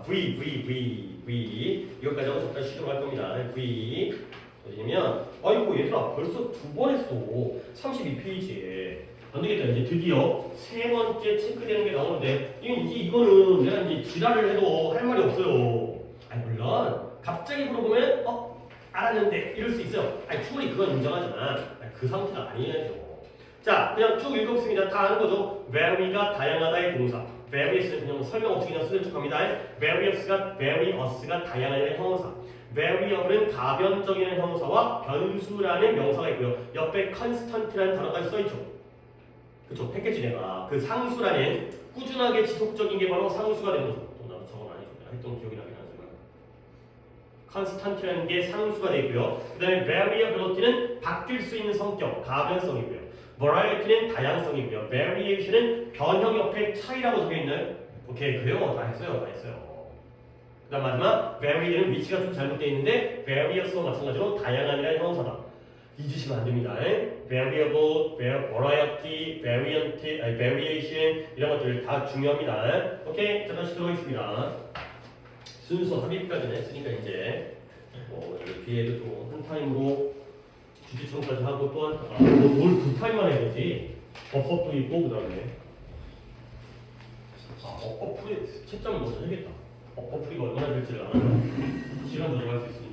V 이것까지 하고 잠깐 쉬도록 할 겁니다. V 그러면 아이고 얘들아 벌써 두 번 했어. 32페이지에 안 되겠다. 이제 드디어 세 번째 체크되는 게 나오는데 이거는 내가 이제 지랄을 해도 할 말이 없어요. 아니 물론 갑자기 물어보면 알았는데 이럴 수 있어요. 아니 충분히 그건 인정하지만 그 상태가 아니야죠. 자 그냥 쭉 읽어보겠습니다. 다 아는 거죠. vary가 다양하다의 동사. various는 그냥 설명 없이 그냥 쓰는 척합니다. various가 various가 다양한의 형용사. variable은 가변적인 형용사와 변수라는 명사가 있고요. 옆에 constant라는 단어까지 써있죠. 그쵸, 패키지 내가 그 상수라는 꾸준하게 지속적인 게 바로 상수가 되는 거죠. 나도 저건 아니죠. 내가 했던 기억이 나긴 하지만 constant라는 게 상수가 되고요. 그 다음에 variability는 바뀔 수 있는 성격, 가변성이고요. variety는 다양성이고요. variation은 변형 옆에 차이라고 적혀있는 오케이, 그래요. 다 했어요. 그 다음 마지막 vary는 위치가 좀 잘못되어 있는데 various와 마찬가지로 다양한이라는 형용사다. 잊으시면 안 됩니다. variable, variety, variation 이런 것들 다 중요합니다. 오케이, 잠깐 쉬도록 하겠습니다. 순서 삽입까지는 했으니까 이제 여기 뒤에도 또 한 타임으로 주지총까지 하고 또 뭘 두 타임만 해야 되지? 버퍼도 있고 그 다음에 버퍼풀이 채점을 먼저 해야겠다. 버퍼풀이가 얼마나 될지를 알아요. 시간 조절할 수 있으니까.